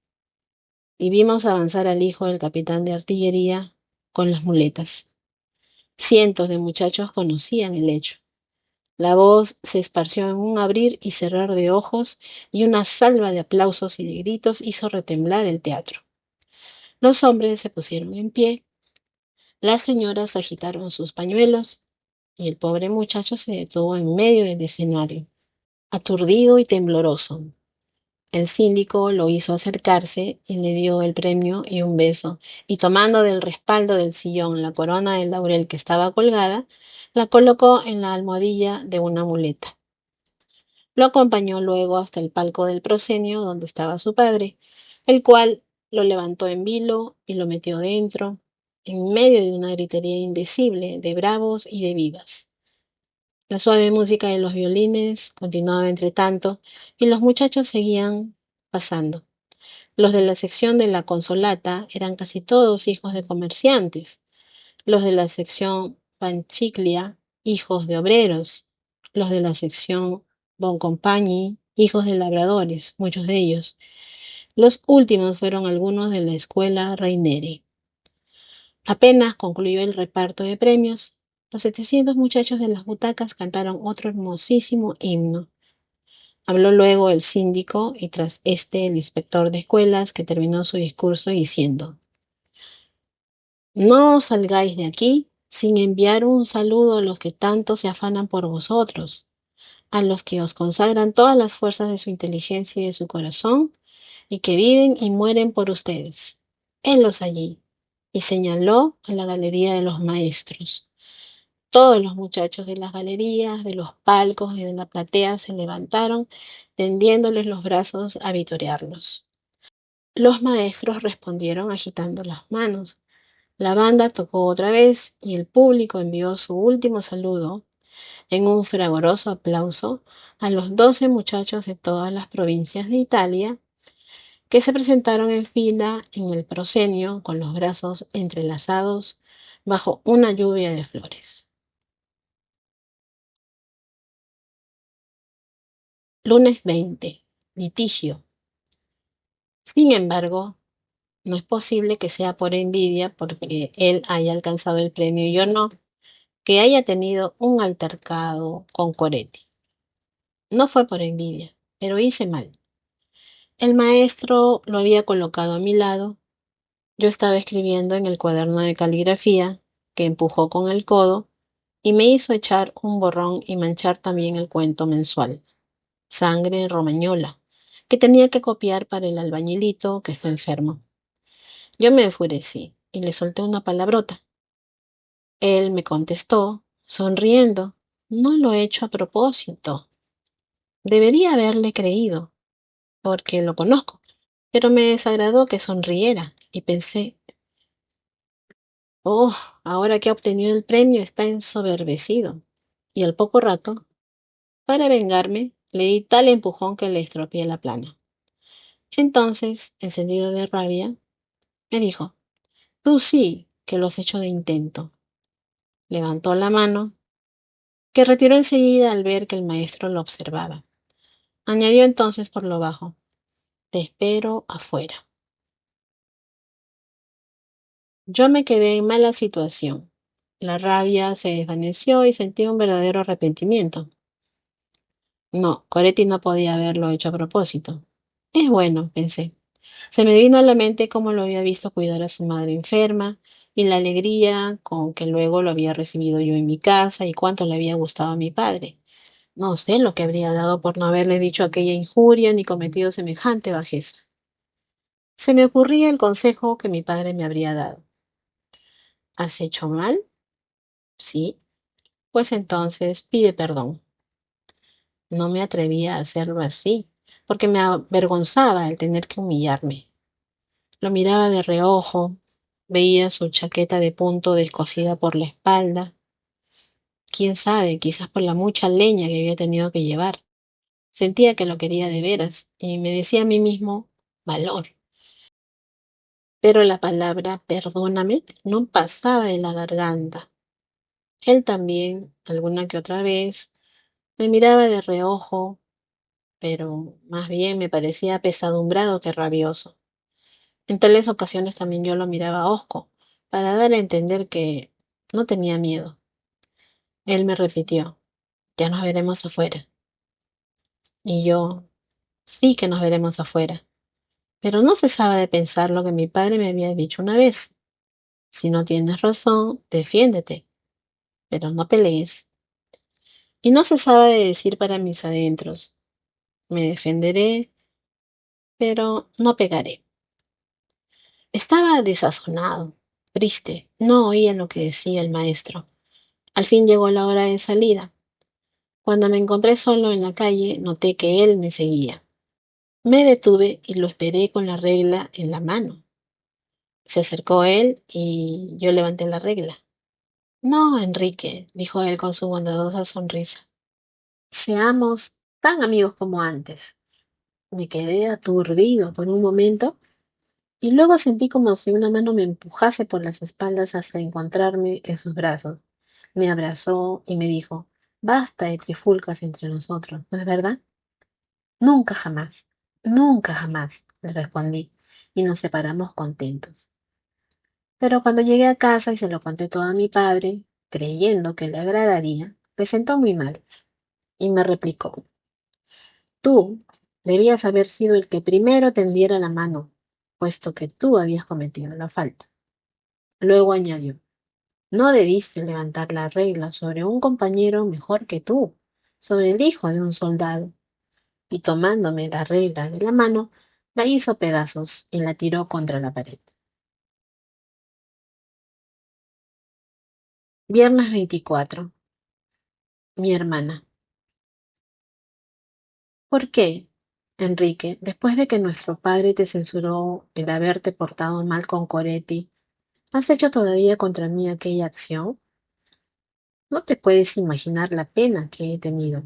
y vimos avanzar al hijo del capitán de artillería con las muletas. Cientos de muchachos conocían el hecho. La voz se esparció en un abrir y cerrar de ojos y una salva de aplausos y de gritos hizo retemblar el teatro. Los hombres se pusieron en pie, las señoras agitaron sus pañuelos y el pobre muchacho se detuvo en medio del escenario, aturdido y tembloroso. El síndico lo hizo acercarse y le dio el premio y un beso, y tomando del respaldo del sillón la corona de laurel que estaba colgada, la colocó en la almohadilla de una muleta. Lo acompañó luego hasta el palco del proscenio donde estaba su padre, el cual lo levantó en vilo y lo metió dentro, en medio de una gritería indecible de bravos y de vivas. La suave música de los violines continuaba entre tanto, y los muchachos seguían pasando. Los de la sección de la consolata eran casi todos hijos de comerciantes, los de la sección Panchiclia, hijos de obreros, los de la sección Boncompagni, hijos de labradores, muchos de ellos. Los últimos fueron algunos de la escuela Raineri. Apenas concluyó el reparto de premios, los 700 muchachos de las butacas cantaron otro hermosísimo himno. Habló luego el síndico y tras este el inspector de escuelas, que terminó su discurso diciendo: No os salgáis de aquí sin enviar un saludo a los que tanto se afanan por vosotros, a los que os consagran todas las fuerzas de su inteligencia y de su corazón, y que viven y mueren por ustedes. Helos allí. Y señaló a la galería de los maestros. Todos los muchachos de las galerías, de los palcos y de la platea se levantaron, tendiéndoles los brazos a vitorearlos. Los maestros respondieron agitando las manos. La banda tocó otra vez y el público envió su último saludo en un fragoroso aplauso a los 12 muchachos de todas las provincias de Italia que se presentaron en fila en el proscenio con los brazos entrelazados bajo una lluvia de flores. Lunes 20. Litigio. Sin embargo, no es posible que sea por envidia porque él haya alcanzado el premio y yo no, que haya tenido un altercado con Coretti. No fue por envidia, pero hice mal. El maestro lo había colocado a mi lado. Yo estaba escribiendo en el cuaderno de caligrafía, que empujó con el codo, y me hizo echar un borrón y manchar también el cuento mensual, Sangre Romañola, que tenía que copiar para el albañilito que está enfermo. Yo me enfurecí y le solté una palabrota. Él me contestó, sonriendo: No lo he hecho a propósito. Debería haberle creído, porque lo conozco, pero me desagradó que sonriera y pensé: oh, ahora que ha obtenido el premio está ensoberbecido. Y al poco rato, para vengarme, le di tal empujón que le estropeé la plana. Entonces, encendido de rabia, me dijo: Tú sí que lo has hecho de intento. Levantó la mano, que retiró enseguida al ver que el maestro lo observaba. Añadió entonces por lo bajo: Te espero afuera. Yo me quedé en mala situación. La rabia se desvaneció y sentí un verdadero arrepentimiento. No, Coretti no podía haberlo hecho a propósito. Es bueno, pensé. Se me vino a la mente cómo lo había visto cuidar a su madre enferma y la alegría con que luego lo había recibido yo en mi casa y cuánto le había gustado a mi padre. No sé lo que habría dado por no haberle dicho aquella injuria ni cometido semejante bajeza. Se me ocurría el consejo que mi padre me habría dado. ¿Has hecho mal? Sí. Pues entonces pide perdón. No me atrevía a hacerlo así, porque me avergonzaba el tener que humillarme. Lo miraba de reojo, veía su chaqueta de punto descosida por la espalda. Quién sabe, quizás por la mucha leña que había tenido que llevar. Sentía que lo quería de veras y me decía a mí mismo: valor. Pero la palabra perdóname no pasaba de la garganta. Él también, alguna que otra vez, me miraba de reojo, pero más bien me parecía apesadumbrado que rabioso. En tales ocasiones también yo lo miraba hosco, para dar a entender que no tenía miedo. Él me repitió: Ya nos veremos afuera. Y yo, sí que nos veremos afuera. Pero no cesaba de pensar lo que mi padre me había dicho una vez. Si no tienes razón, defiéndete, pero no pelees. Y no cesaba de decir para mis adentros, me defenderé, pero no pegaré. Estaba desazonado, triste, no oía lo que decía el maestro. Al fin llegó la hora de salida. Cuando me encontré solo en la calle, noté que él me seguía. Me detuve y lo esperé con la regla en la mano. Se acercó él y yo levanté la regla. No, Enrique, dijo él con su bondadosa sonrisa. Seamos tan amigos como antes. Me quedé aturdido por un momento y luego sentí como si una mano me empujase por las espaldas hasta encontrarme en sus brazos. Me abrazó y me dijo, basta de trifulcas entre nosotros, ¿no es verdad? Nunca jamás, nunca jamás, le respondí, y nos separamos contentos. Pero cuando llegué a casa y se lo conté todo a mi padre, creyendo que le agradaría, me sentó muy mal y me replicó, tú debías haber sido el que primero tendiera la mano, puesto que tú habías cometido la falta. Luego añadió, no debiste levantar la regla sobre un compañero mejor que tú, sobre el hijo de un soldado. Y tomándome la regla de la mano, la hizo pedazos y la tiró contra la pared. Viernes 24. Mi hermana. ¿Por qué, Enrique, después de que nuestro padre te censuró el haberte portado mal con Coretti, has hecho todavía contra mí aquella acción? No te puedes imaginar la pena que he tenido.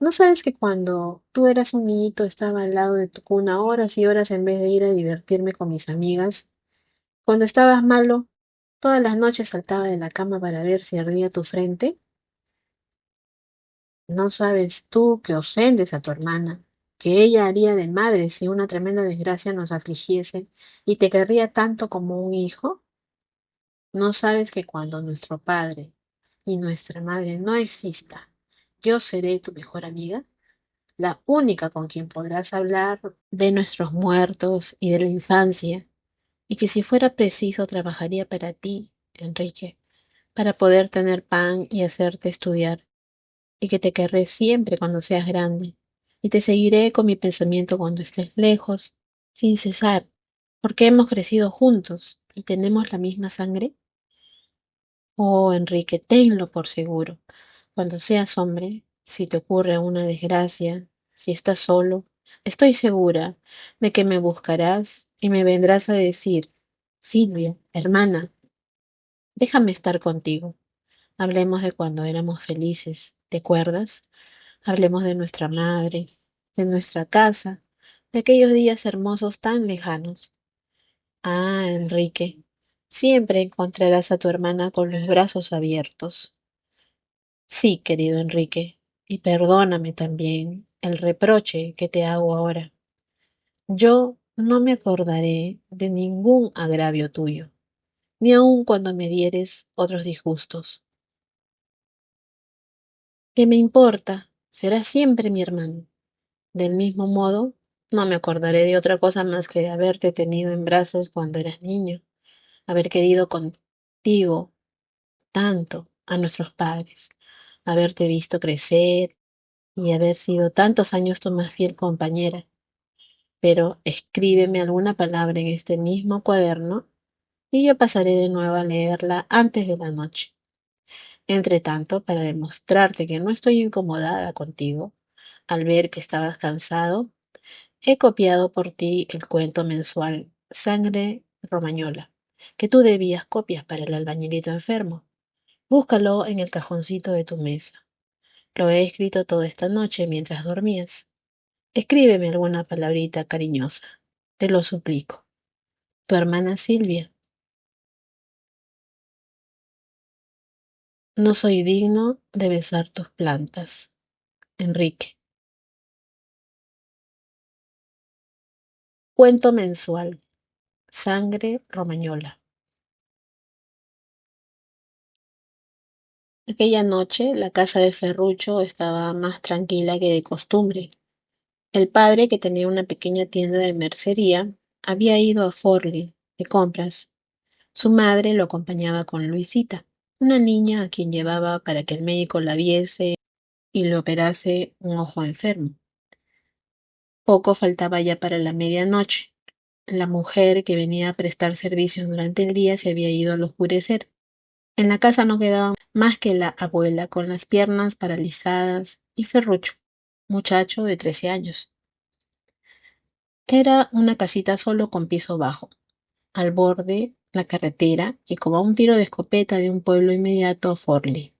¿No sabes que cuando tú eras un niñito estaba al lado de tu cuna horas y horas en vez de ir a divertirme con mis amigas? Cuando estabas malo, todas las noches saltaba de la cama para ver si ardía tu frente. ¿No sabes tú que ofendes a tu hermana, que ella haría de madre si una tremenda desgracia nos afligiese y te querría tanto como un hijo? ¿No sabes que cuando nuestro padre y nuestra madre no exista, yo seré tu mejor amiga, la única con quien podrás hablar de nuestros muertos y de la infancia, y que si fuera preciso trabajaría para ti, Enrique, para poder tener pan y hacerte estudiar, y que te querré siempre cuando seas grande, y te seguiré con mi pensamiento cuando estés lejos, sin cesar, porque hemos crecido juntos y tenemos la misma sangre? Oh, Enrique, tenlo por seguro. Cuando seas hombre, si te ocurre una desgracia, si estás solo, estoy segura de que me buscarás y me vendrás a decir, Silvia, hermana, déjame estar contigo. Hablemos de cuando éramos felices, ¿te acuerdas? Hablemos de nuestra madre, de nuestra casa, de aquellos días hermosos tan lejanos. Ah, Enrique, siempre encontrarás a tu hermana con los brazos abiertos. Sí, querido Enrique, y perdóname también el reproche que te hago ahora. Yo no me acordaré de ningún agravio tuyo, ni aun cuando me dieres otros disgustos. ¿Qué me importa? Serás siempre mi hermano. Del mismo modo, no me acordaré de otra cosa más que de haberte tenido en brazos cuando eras niño, haber querido contigo tanto a nuestros padres, haberte visto crecer y haber sido tantos años tu más fiel compañera. Pero escríbeme alguna palabra en este mismo cuaderno y yo pasaré de nuevo a leerla antes de la noche. Entre tanto, para demostrarte que no estoy incomodada contigo, al ver que estabas cansado, he copiado por ti el cuento mensual Sangre Romañola, que tú debías copias para el albañilito enfermo. Búscalo en el cajoncito de tu mesa. Lo he escrito toda esta noche mientras dormías. Escríbeme alguna palabrita cariñosa. Te lo suplico. Tu hermana Silvia. No soy digno de besar tus plantas. Enrique. Cuento mensual. Sangre Romañola. Aquella noche la casa de Ferrucho estaba más tranquila que de costumbre. El padre, que tenía una pequeña tienda de mercería, había ido a Forli de compras. Su madre lo acompañaba con Luisita, una niña a quien llevaba para que el médico la viese y le operase un ojo enfermo. Poco faltaba ya para la medianoche. La mujer que venía a prestar servicios durante el día se había ido al oscurecer. En la casa no quedaba más que la abuela con las piernas paralizadas y Ferrucho, muchacho de 13 años. Era una casita solo con piso bajo, al borde la carretera y como a un tiro de escopeta de un pueblo inmediato, Forli,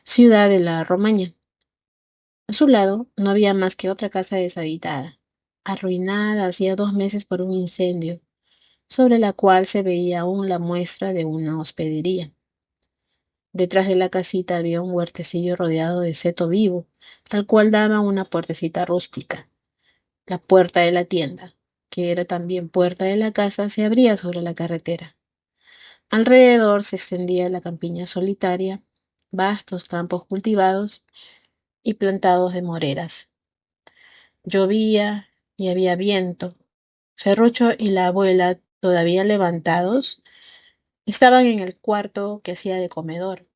ciudad de la Romaña. A su lado no había más que otra casa deshabitada, arruinada hacía 2 meses por un incendio, sobre la cual se veía aún la muestra de una hospedería. Detrás de la casita había un huertecillo rodeado de seto vivo, al cual daba una puertecita rústica. La puerta de la tienda, que era también puerta de la casa, se abría sobre la carretera. Alrededor se extendía la campiña solitaria, vastos campos cultivados y plantados de moreras. Llovía y había viento. Ferrucho y la abuela, todavía levantados, estaban en el cuarto que hacía de comedor.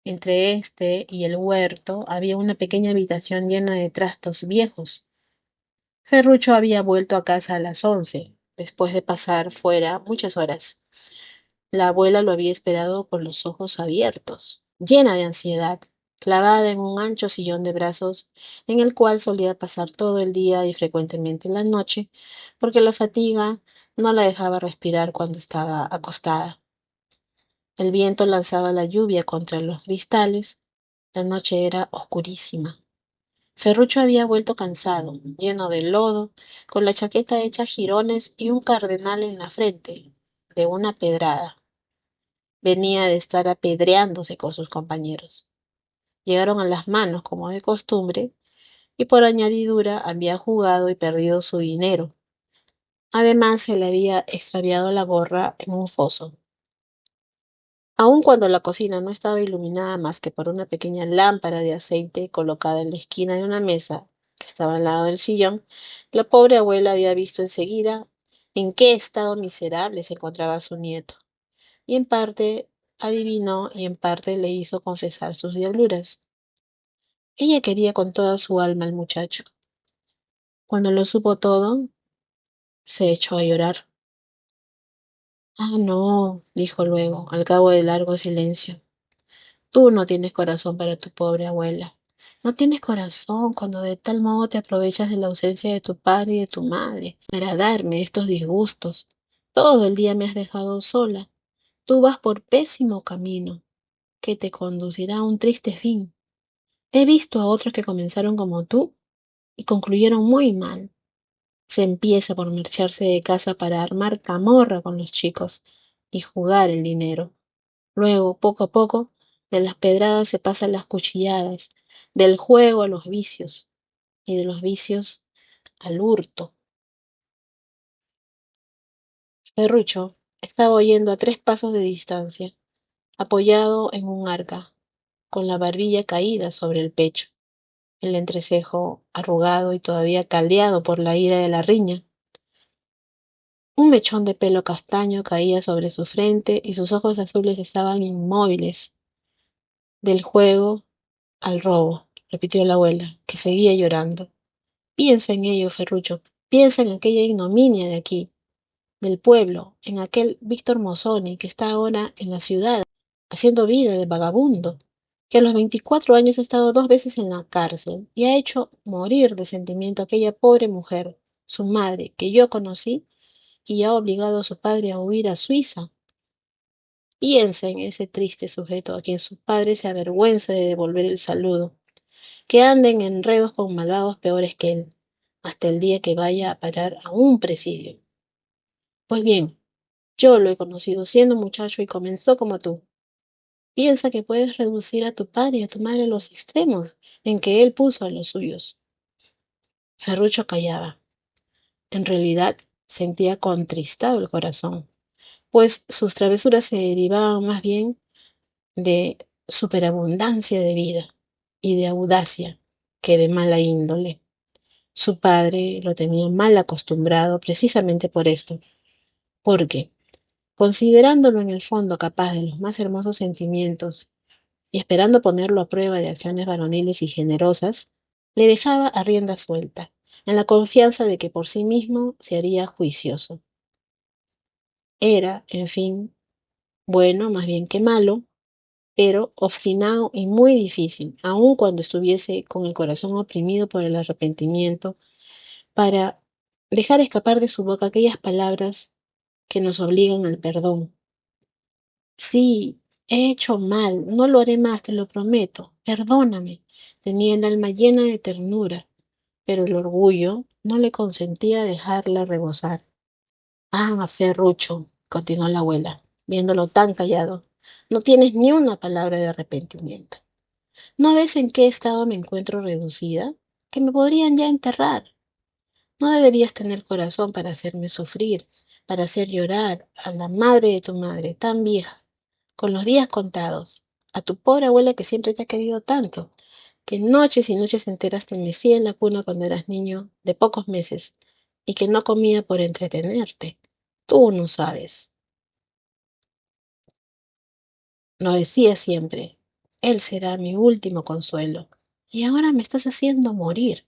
Entre este y el huerto había una pequeña habitación llena de trastos viejos. Ferrucho había vuelto a casa a las 11, después de pasar fuera muchas horas. La abuela lo había esperado con los ojos abiertos, llena de ansiedad, clavada en un ancho sillón de brazos en el cual solía pasar todo el día y frecuentemente la noche, porque la fatiga no la dejaba respirar cuando estaba acostada. El viento lanzaba la lluvia contra los cristales. La noche era oscurísima. Ferrucho había vuelto cansado, lleno de lodo, con la chaqueta hecha jirones y un cardenal en la frente, de una pedrada. Venía de estar apedreándose con sus compañeros. Llegaron a las manos, como de costumbre, y por añadidura había jugado y perdido su dinero. Además, se le había extraviado la gorra en un foso. Aun cuando la cocina no estaba iluminada más que por una pequeña lámpara de aceite colocada en la esquina de una mesa que estaba al lado del sillón, la pobre abuela había visto enseguida en qué estado miserable se encontraba su nieto, y en parte adivinó y en parte le hizo confesar sus diabluras. Ella quería con toda su alma al muchacho. Cuando lo supo todo, se echó a llorar. Ah, no, dijo luego, al cabo de largo silencio. Tú no tienes corazón para tu pobre abuela. No tienes corazón cuando de tal modo te aprovechas de la ausencia de tu padre y de tu madre para darme estos disgustos. Todo el día me has dejado sola. Tú vas por pésimo camino, que te conducirá a un triste fin. He visto a otros que comenzaron como tú y concluyeron muy mal. Se empieza por marcharse de casa para armar camorra con los chicos y jugar el dinero. Luego, poco a poco, de las pedradas se pasa a las cuchilladas, del juego a los vicios y de los vicios al hurto. Ferrucho estaba oyendo a 3 pasos de distancia, apoyado en un arca, con la barbilla caída sobre el pecho, el entrecejo arrugado y todavía caldeado por la ira de la riña. Un mechón de pelo castaño caía sobre su frente y sus ojos azules estaban inmóviles. Del juego al robo, repitió la abuela, que seguía llorando. Piensa en ello, Ferrucho. Piensa en aquella ignominia de aquí, del pueblo, en aquel Víctor Mozzoni que está ahora en la ciudad, haciendo vida de vagabundo, que a los 24 años ha estado 2 veces en la cárcel y ha hecho morir de sentimiento a aquella pobre mujer, su madre, que yo conocí, y ha obligado a su padre a huir a Suiza. Piensa en ese triste sujeto a quien su padre se avergüenza de devolver el saludo, que anda en enredos con malvados peores que él, hasta el día que vaya a parar a un presidio. Pues bien, yo lo he conocido siendo muchacho y comenzó como tú. Piensa que puedes reducir a tu padre y a tu madre a los extremos en que él puso a los suyos. Ferrucho callaba. En realidad sentía contristado el corazón, pues sus travesuras se derivaban más bien de superabundancia de vida y de audacia que de mala índole. Su padre lo tenía mal acostumbrado precisamente por esto, porque, considerándolo en el fondo capaz de los más hermosos sentimientos y esperando ponerlo a prueba de acciones varoniles y generosas, le dejaba a rienda suelta, en la confianza de que por sí mismo se haría juicioso. Era, en fin, bueno más bien que malo, pero obstinado y muy difícil, aun cuando estuviese con el corazón oprimido por el arrepentimiento, para dejar escapar de su boca aquellas palabras que nos obligan al perdón. Sí, he hecho mal, no lo haré más, te lo prometo. Perdóname. Tenía el alma llena de ternura, pero el orgullo no le consentía dejarla rebosar. Ah, Ferrucho, continuó la abuela, viéndolo tan callado, no tienes ni una palabra de arrepentimiento. ¿No ves en qué estado me encuentro reducida? Que me podrían ya enterrar. No deberías tener corazón para hacerme sufrir, para hacer llorar a la madre de tu madre, tan vieja, con los días contados, a tu pobre abuela que siempre te ha querido tanto, que noches y noches enteras te mecía en la cuna cuando eras niño de pocos meses y que no comía por entretenerte. Tú no sabes. Lo decía siempre. Él será mi último consuelo. Y ahora me estás haciendo morir.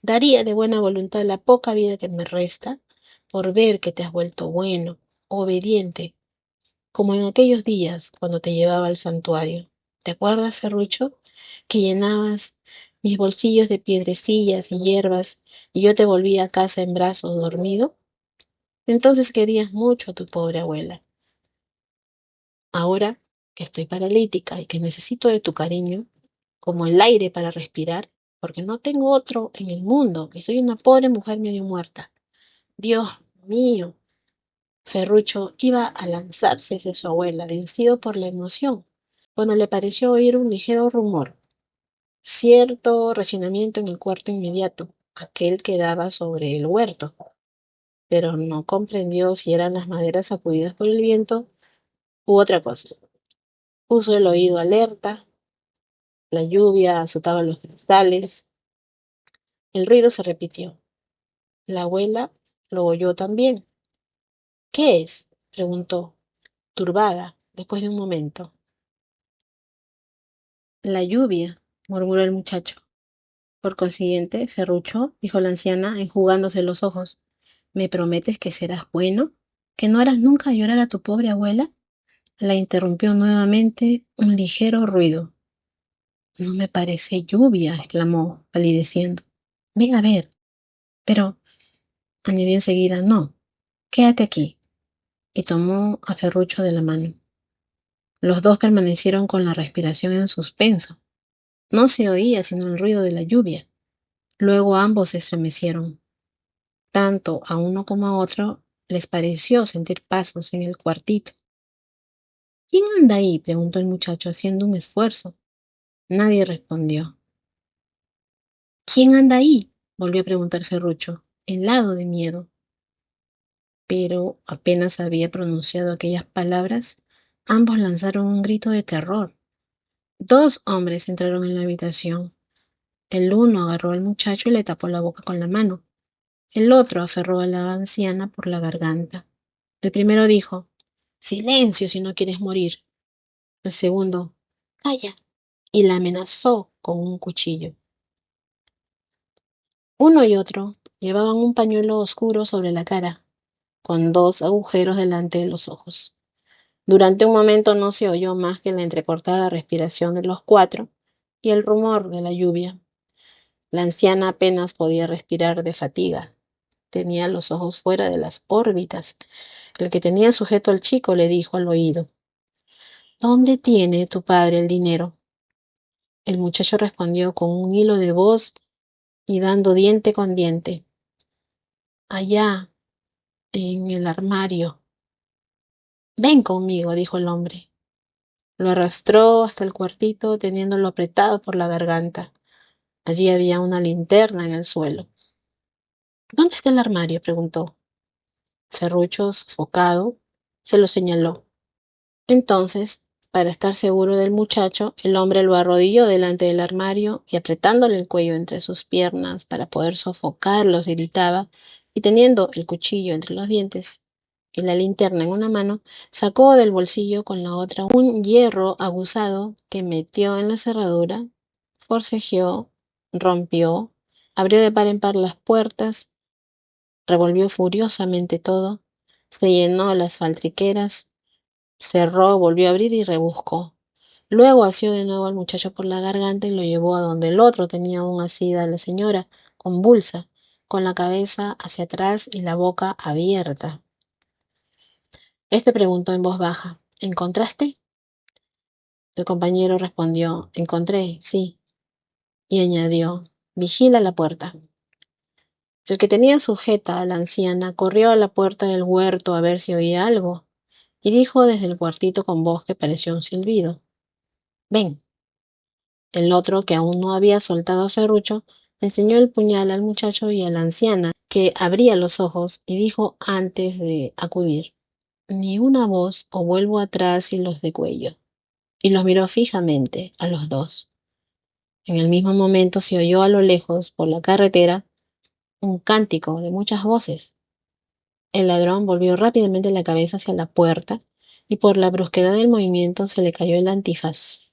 Daría de buena voluntad la poca vida que me resta por ver que te has vuelto bueno, obediente, como en aquellos días cuando te llevaba al santuario. ¿Te acuerdas, Ferrucho? Que llenabas mis bolsillos de piedrecillas y hierbas y yo te volvía a casa en brazos dormido. Entonces querías mucho a tu pobre abuela. Ahora que estoy paralítica y que necesito de tu cariño, como el aire para respirar, porque no tengo otro en el mundo y soy una pobre mujer medio muerta. Dios mío, Ferrucho iba a lanzarse hacia su abuela, vencido por la emoción, cuando le pareció oír un ligero rumor, cierto rechinamiento en el cuarto inmediato, aquel que daba sobre el huerto, pero no comprendió si eran las maderas sacudidas por el viento u otra cosa. Puso el oído alerta, la lluvia azotaba los cristales, el ruido se repitió. La abuela lo oyó también. ¿Qué es? Preguntó, turbada, después de un momento. La lluvia, murmuró el muchacho. Por consiguiente, Ferrucho, dijo la anciana, enjugándose los ojos, ¿me prometes que serás bueno? ¿Que no harás nunca llorar a tu pobre abuela? La interrumpió nuevamente un ligero ruido. No me parece lluvia, exclamó, palideciendo. Ven a ver. Pero, añadió enseguida, no, quédate aquí. Y tomó a Ferrucho de la mano. Los dos permanecieron con la respiración en suspenso. No se oía sino el ruido de la lluvia. Luego ambos se estremecieron. Tanto a uno como a otro les pareció sentir pasos en el cuartito. ¿Quién anda ahí? Preguntó el muchacho haciendo un esfuerzo. Nadie respondió. ¿Quién anda ahí? Volvió a preguntar Ferrucho, helado de miedo. Pero apenas había pronunciado aquellas palabras, ambos lanzaron un grito de terror. Dos hombres entraron en la habitación. El uno agarró al muchacho y le tapó la boca con la mano. El otro aferró a la anciana por la garganta. El primero dijo, silencio si no quieres morir. El segundo, calla, y la amenazó con un cuchillo. Uno y otro llevaban un pañuelo oscuro sobre la cara, con dos agujeros delante de los ojos. Durante un momento no se oyó más que la entrecortada respiración de los cuatro y el rumor de la lluvia. La anciana apenas podía respirar de fatiga. Tenía los ojos fuera de las órbitas. El que tenía sujeto al chico le dijo al oído, ¿dónde tiene tu padre el dinero? El muchacho respondió con un hilo de voz y dando diente con diente, allá, en el armario. Ven conmigo, dijo el hombre. Lo arrastró hasta el cuartito, teniéndolo apretado por la garganta. Allí había una linterna en el suelo. ¿Dónde está el armario? Preguntó. Ferrucho, sofocado, se lo señaló. Entonces Para estar seguro del muchacho, el hombre lo arrodilló delante del armario y apretándole el cuello entre sus piernas para poder sofocarlo, se gritaba, y teniendo el cuchillo entre los dientes y la linterna en una mano, sacó del bolsillo con la otra un hierro aguzado que metió en la cerradura, forcejeó, rompió, abrió de par en par las puertas, revolvió furiosamente todo, se llenó las faltriqueras, cerró, volvió a abrir y rebuscó. Luego asió de nuevo al muchacho por la garganta y lo llevó a donde el otro tenía aún asida a la señora, convulsa, con la cabeza hacia atrás y la boca abierta. Este preguntó en voz baja, ¿encontraste? El compañero respondió, encontré, sí, y añadió, vigila la puerta. El que tenía sujeta a la anciana corrió a la puerta del huerto a ver si oía algo, y dijo desde el cuartito con voz que pareció un silbido, ven. El otro, que aún no había soltado a Ferrucho, enseñó el puñal al muchacho y a la anciana, que abría los ojos, y dijo antes de acudir, ni una voz o vuelvo atrás y los degüello. Y los miró fijamente a los dos. En el mismo momento se oyó a lo lejos, por la carretera, un cántico de muchas voces. El ladrón volvió rápidamente la cabeza hacia la puerta, y por la brusquedad del movimiento se le cayó el antifaz.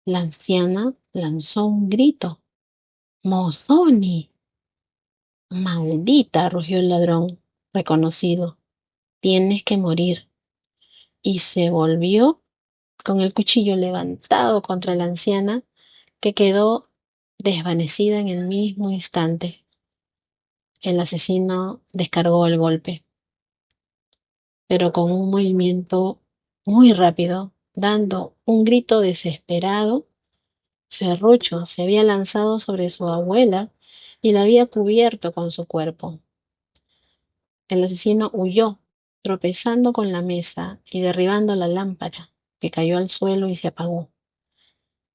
La anciana lanzó un grito. Mozzoni. Maldita, rugió el ladrón, reconocido. Tienes que morir. Y se volvió con el cuchillo levantado contra la anciana, que quedó desvanecida en el mismo instante. El asesino descargó el golpe, pero con un movimiento muy rápido, dando un grito desesperado. Ferrucho se había lanzado sobre su abuela y la había cubierto con su cuerpo. El asesino huyó, tropezando con la mesa y derribando la lámpara, que cayó al suelo y se apagó.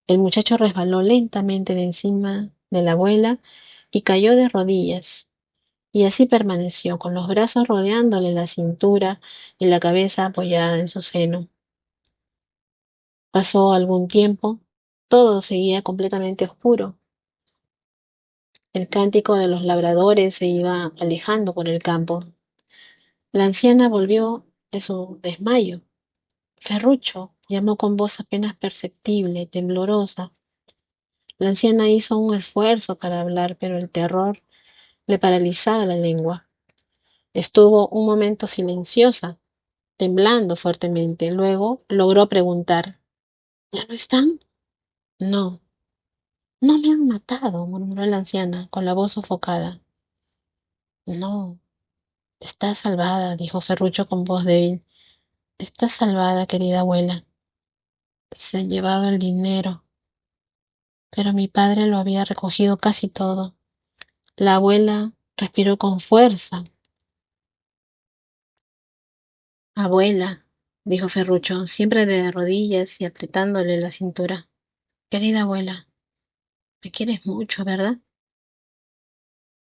El muchacho resbaló lentamente de encima de la abuela y cayó de rodillas, y así permaneció, con los brazos rodeándole la cintura y la cabeza apoyada en su seno. Pasó algún tiempo, todo seguía completamente oscuro. El cántico de los labradores se iba alejando por el campo. La anciana volvió de su desmayo. Ferrucho, llamó con voz apenas perceptible, temblorosa. La anciana hizo un esfuerzo para hablar, pero el terror le paralizaba la lengua. Estuvo un momento silenciosa, temblando fuertemente. Luego logró preguntar, ¿ya no están? No, no me han matado, murmuró la anciana, con la voz sofocada. No, está salvada, dijo Ferrucho con voz débil. Está salvada, querida abuela. Se han llevado el dinero, pero mi padre lo había recogido casi todo. La abuela respiró con fuerza. Abuela, dijo Ferrucho, siempre de rodillas y apretándole la cintura. Querida abuela, me quieres mucho, ¿verdad?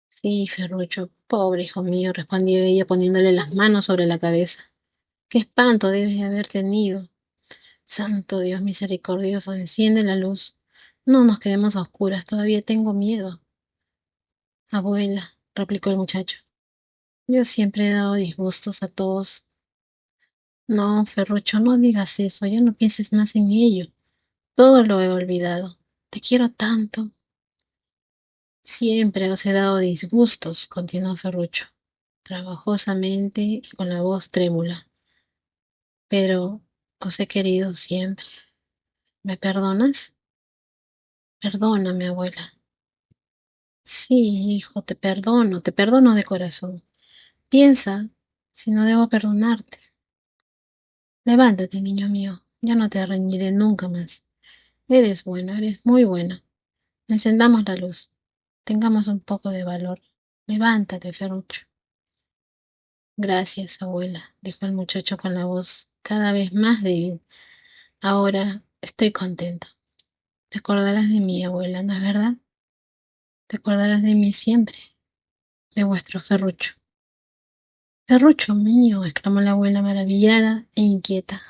Sí, Ferrucho, pobre hijo mío, respondió ella poniéndole las manos sobre la cabeza. Qué espanto debes de haber tenido. Santo Dios misericordioso, enciende la luz. No nos quedemos a oscuras, todavía tengo miedo. Abuela, replicó el muchacho, yo siempre he dado disgustos a todos. No, Ferrucho, no digas eso, ya no pienses más en ello. Todo lo he olvidado. Te quiero tanto. Siempre os he dado disgustos, continuó Ferrucho, trabajosamente y con la voz trémula. Pero os he querido siempre. ¿Me perdonas? Perdóname, abuela. Sí, hijo, te perdono de corazón. Piensa si no debo perdonarte. Levántate, niño mío, ya no te reñiré nunca más. Eres bueno, eres muy bueno. Encendamos la luz. Tengamos un poco de valor. Levántate, Ferrucho. Gracias, abuela, dijo el muchacho con la voz cada vez más débil. Ahora estoy contento. Te acordarás de mí, abuela, ¿no es verdad? Te acordarás de mí siempre, de vuestro Ferrucho. Ferrucho mío, exclamó la abuela maravillada e inquieta.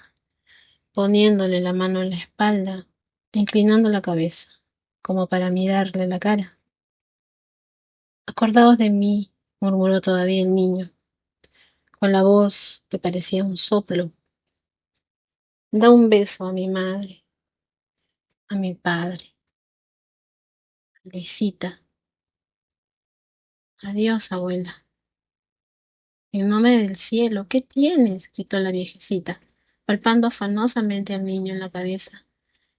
poniéndole la mano en la espalda, inclinando la cabeza, como para mirarle la cara. Acordaos de mí, murmuró todavía el niño, con la voz que parecía un soplo. Da un beso a mi madre, a mi padre, a Luisita. Adiós, abuela. En nombre del cielo, ¿qué tienes? Gritó la viejecita, palpando afanosamente al niño en la cabeza,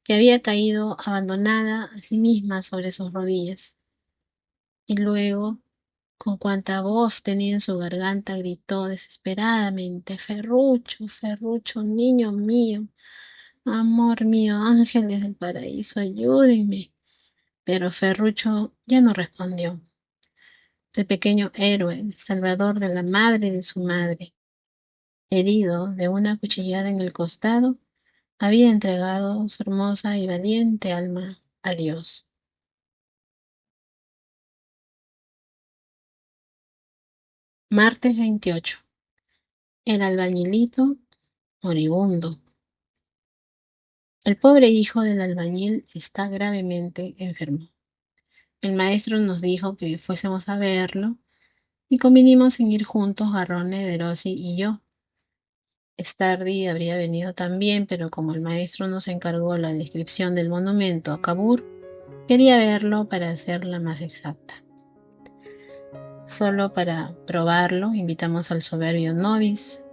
que había caído abandonada a sí misma sobre sus rodillas. Y luego, con cuanta voz tenía en su garganta, gritó desesperadamente: Ferrucho, Ferrucho, niño mío, amor mío, ángeles del paraíso, ayúdenme. Pero Ferrucho ya no respondió. El pequeño héroe, el salvador de la madre de su madre, herido de una cuchillada en el costado, había entregado su hermosa y valiente alma a Dios. Martes 28. El albañilito moribundo. El pobre hijo del albañil está gravemente enfermo. El maestro nos dijo que fuésemos a verlo y convinimos en ir juntos Garrone, Derossi y yo. Stardi habría venido también, pero como el maestro nos encargó la descripción del monumento a Cavour, quería verlo para hacerla más exacta. Solo para probarlo, invitamos al soberbio novice,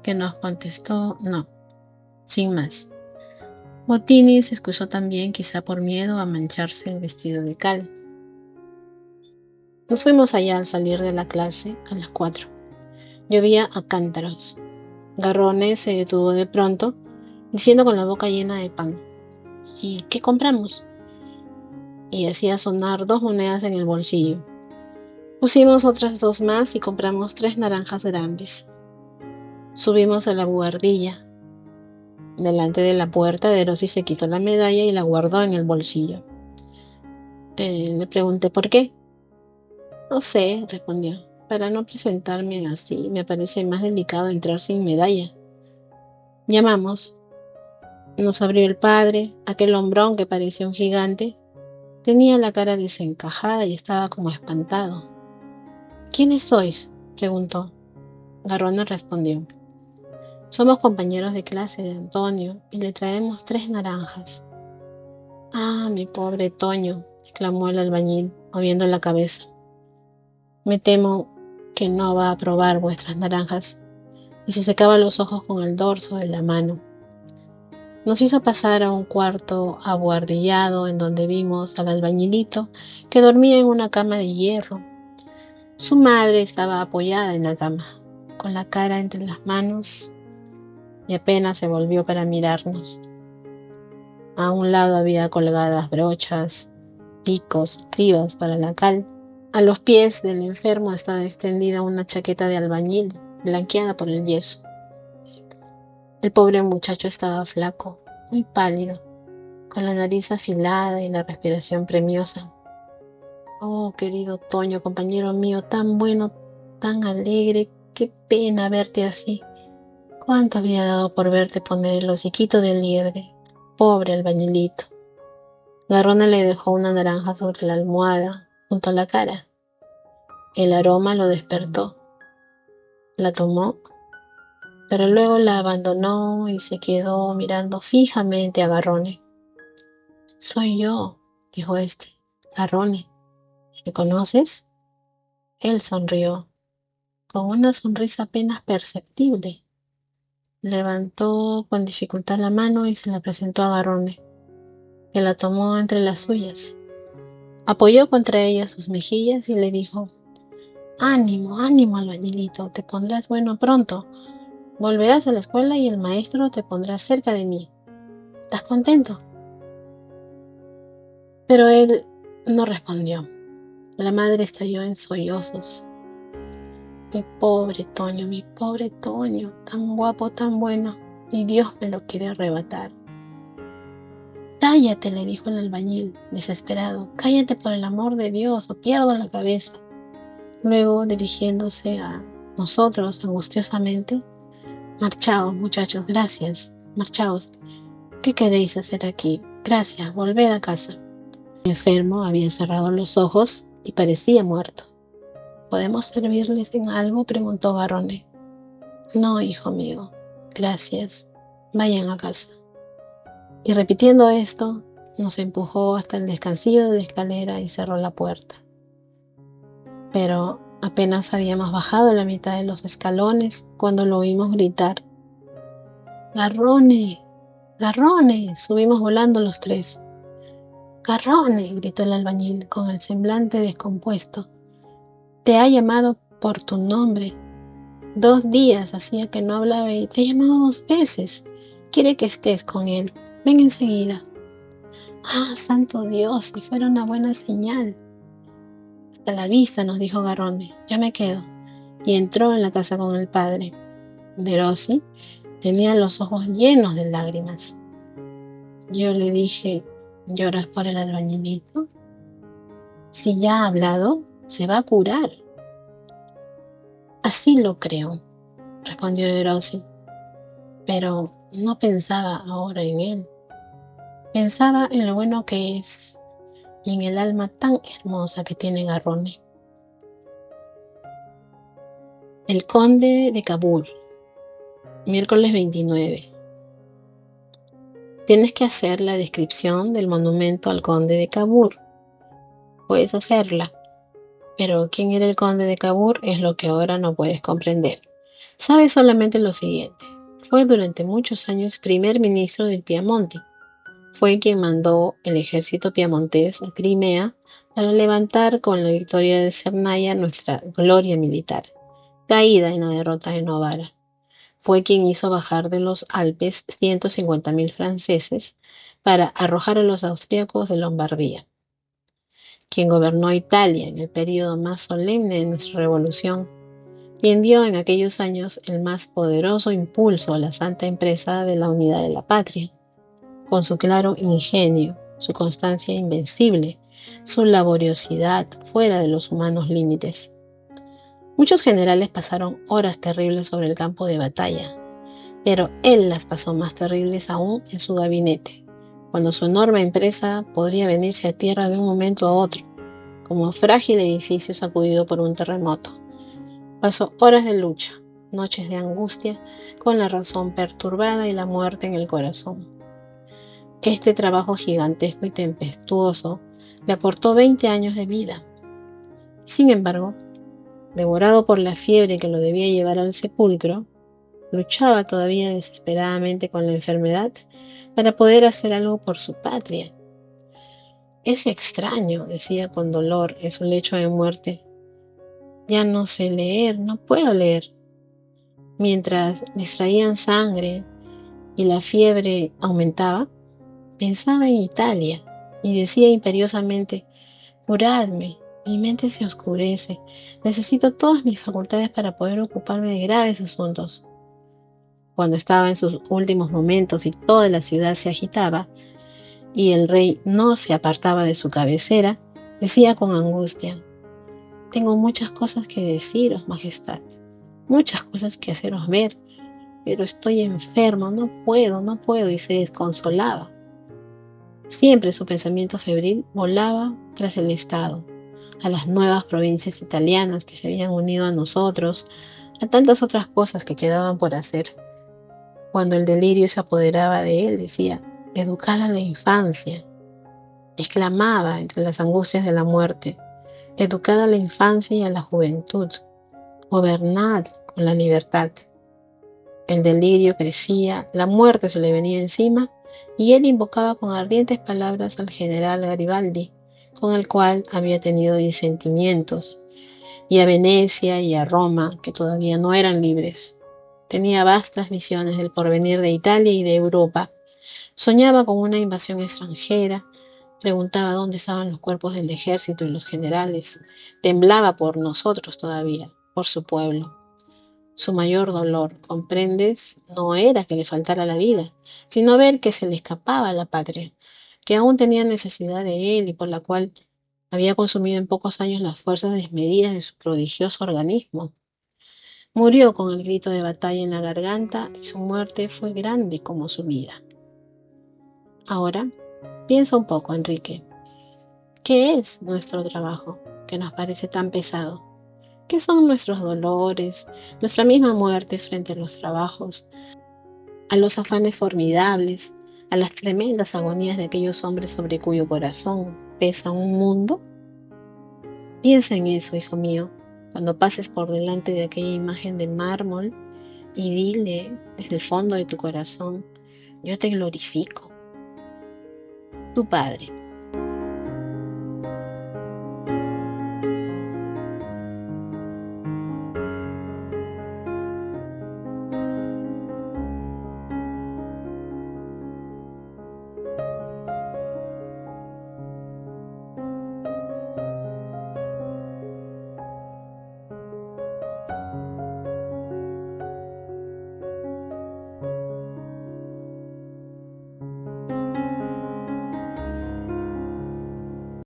que nos contestó no, sin más. Bottini se excusó también, quizá por miedo a mancharse el vestido de cal. Nos fuimos allá al salir de la clase a las 4. Llovía a cántaros. Garrone se detuvo de pronto, diciendo con la boca llena de pan: ¿Y qué compramos? Y hacía sonar 2 monedas en el bolsillo. Pusimos otras 2 más y compramos 3 naranjas grandes. Subimos a la buhardilla. Delante de la puerta, Derossi se quitó la medalla y la guardó en el bolsillo. Le pregunté por qué. No sé, respondió. Para no presentarme así, me parece más delicado entrar sin medalla. Llamamos. Nos abrió el padre, aquel hombrón que parecía un gigante. Tenía la cara desencajada y estaba como espantado. ¿Quiénes sois? Preguntó. Garrone respondió. Somos compañeros de clase de Antonio y le traemos 3 naranjas. Ah, mi pobre Toño, exclamó el albañil, moviendo la cabeza. Me temo que no va a probar vuestras naranjas. Y se secaba los ojos con el dorso de la mano. Nos hizo pasar a un cuarto abuhardillado en donde vimos al albañilito que dormía en una cama de hierro. Su madre estaba apoyada en la cama, con la cara entre las manos, y apenas se volvió para mirarnos. A un lado había colgadas brochas, picos, cribas para la cal. A los pies del enfermo estaba extendida una chaqueta de albañil, blanqueada por el yeso. El pobre muchacho estaba flaco, muy pálido, con la nariz afilada y la respiración premiosa. Oh, querido Toño, compañero mío, tan bueno, tan alegre, qué pena verte así. Cuánto había dado por verte poner el hociquito de liebre. Pobre albañilito. Garrone le dejó una naranja sobre la almohada, junto a la cara. El aroma lo despertó. La tomó, pero luego la abandonó y se quedó mirando fijamente a Garrone. Soy yo, dijo este, Garrone. ¿Me conoces? Él sonrió, con una sonrisa apenas perceptible. Levantó con dificultad la mano y se la presentó a Garrone, que la tomó entre las suyas. Apoyó contra ella sus mejillas y le dijo: Ánimo, ánimo, albañilito, te pondrás bueno pronto. Volverás a la escuela y el maestro te pondrá cerca de mí. ¿Estás contento? Pero él no respondió. La madre estalló en sollozos. Mi pobre Toño, tan guapo, tan bueno, y Dios me lo quiere arrebatar. Cállate, le dijo el albañil, desesperado. Cállate por el amor de Dios, o pierdo la cabeza. Luego, dirigiéndose a nosotros angustiosamente: Marchaos, muchachos, gracias. marchaos. ¿Qué queréis hacer aquí? Gracias, volved a casa. El enfermo había cerrado los ojos y parecía muerto. ¿Podemos servirles en algo?, preguntó Garrone. No, hijo mío, gracias. Vayan a casa. Y repitiendo esto, nos empujó hasta el descansillo de la escalera y cerró la puerta. Pero apenas habíamos bajado la mitad de los escalones cuando lo oímos gritar. ¡Garrone! ¡Garrone! Subimos volando los tres. ¡Garrone!, gritó el albañil con el semblante descompuesto. Te ha llamado por tu nombre. 2 días hacía que no hablaba y te ha llamado 2 veces. Quiere que estés con él. Ven enseguida. Ah, santo Dios, si fuera una buena señal. Hasta la vista, nos dijo Garrone. Ya me quedo. Y entró en la casa con el padre. Derossi tenía los ojos llenos de lágrimas. Yo le dije, ¿lloras por el albañilito? Si ya ha hablado, se va a curar. Así lo creo, respondió Derossi, pero no pensaba ahora en él. Pensaba en lo bueno que es y en el alma tan hermosa que tiene Garrone. El conde de Cabur, miércoles 29. Tienes que hacer la descripción del monumento al conde de Cabur. Puedes hacerla, pero quién era el conde de Cabur es lo que ahora no puedes comprender. Sabes solamente lo siguiente. Fue durante muchos años primer ministro del Piamonte. Fue quien mandó el ejército piamontés a Crimea para levantar con la victoria de Cernaya nuestra gloria militar, caída en la derrota de Novara. Fue quien hizo bajar de los Alpes 150.000 franceses para arrojar a los austríacos de Lombardía. Quien gobernó Italia en el período más solemne de nuestra revolución, quien dio en aquellos años el más poderoso impulso a la santa empresa de la unidad de la patria, con su claro ingenio, su constancia invencible, su laboriosidad fuera de los humanos límites. Muchos generales pasaron horas terribles sobre el campo de batalla, pero él las pasó más terribles aún en su gabinete, cuando su enorme empresa podría venirse a tierra de un momento a otro, como frágil edificio sacudido por un terremoto. Pasó horas de lucha, noches de angustia, con la razón perturbada y la muerte en el corazón. Este trabajo gigantesco y tempestuoso le aportó 20 años de vida. Sin embargo, devorado por la fiebre que lo debía llevar al sepulcro, luchaba todavía desesperadamente con la enfermedad para poder hacer algo por su patria. Es extraño, decía con dolor en su lecho de muerte. Ya no sé leer, no puedo leer. Mientras le extraían sangre y la fiebre aumentaba, pensaba en Italia y decía imperiosamente, curadme, mi mente se oscurece, necesito todas mis facultades para poder ocuparme de graves asuntos. Cuando estaba en sus últimos momentos y toda la ciudad se agitaba y el rey no se apartaba de su cabecera, decía con angustia, tengo muchas cosas que deciros, majestad, muchas cosas que haceros ver, pero estoy enfermo, no puedo, y se desconsolaba. Siempre su pensamiento febril volaba tras el Estado, a las nuevas provincias italianas que se habían unido a nosotros, a tantas otras cosas que quedaban por hacer. Cuando el delirio se apoderaba de él, decía, educad a la infancia. Exclamaba entre las angustias de la muerte, educad a la infancia y a la juventud. Gobernad con la libertad. El delirio crecía, la muerte se le venía encima y él invocaba con ardientes palabras al general Garibaldi, con el cual había tenido disentimientos, y a Venecia y a Roma, que todavía no eran libres. Tenía vastas visiones del porvenir de Italia y de Europa. Soñaba con una invasión extranjera, preguntaba dónde estaban los cuerpos del ejército y los generales. Temblaba por nosotros todavía, por su pueblo. Su mayor dolor, ¿comprendes?, no era que le faltara la vida, sino ver que se le escapaba a la patria, que aún tenía necesidad de él y por la cual había consumido en pocos años las fuerzas desmedidas de su prodigioso organismo. Murió con el grito de batalla en la garganta y su muerte fue grande como su vida. Ahora, piensa un poco, Enrique. ¿Qué es nuestro trabajo que nos parece tan pesado? ¿Qué son nuestros dolores, nuestra misma muerte frente a los trabajos, a los afanes formidables, a las tremendas agonías de aquellos hombres sobre cuyo corazón pesa un mundo? Piensa en eso, hijo mío, cuando pases por delante de aquella imagen de mármol y dile desde el fondo de tu corazón: yo te glorifico, tu Padre.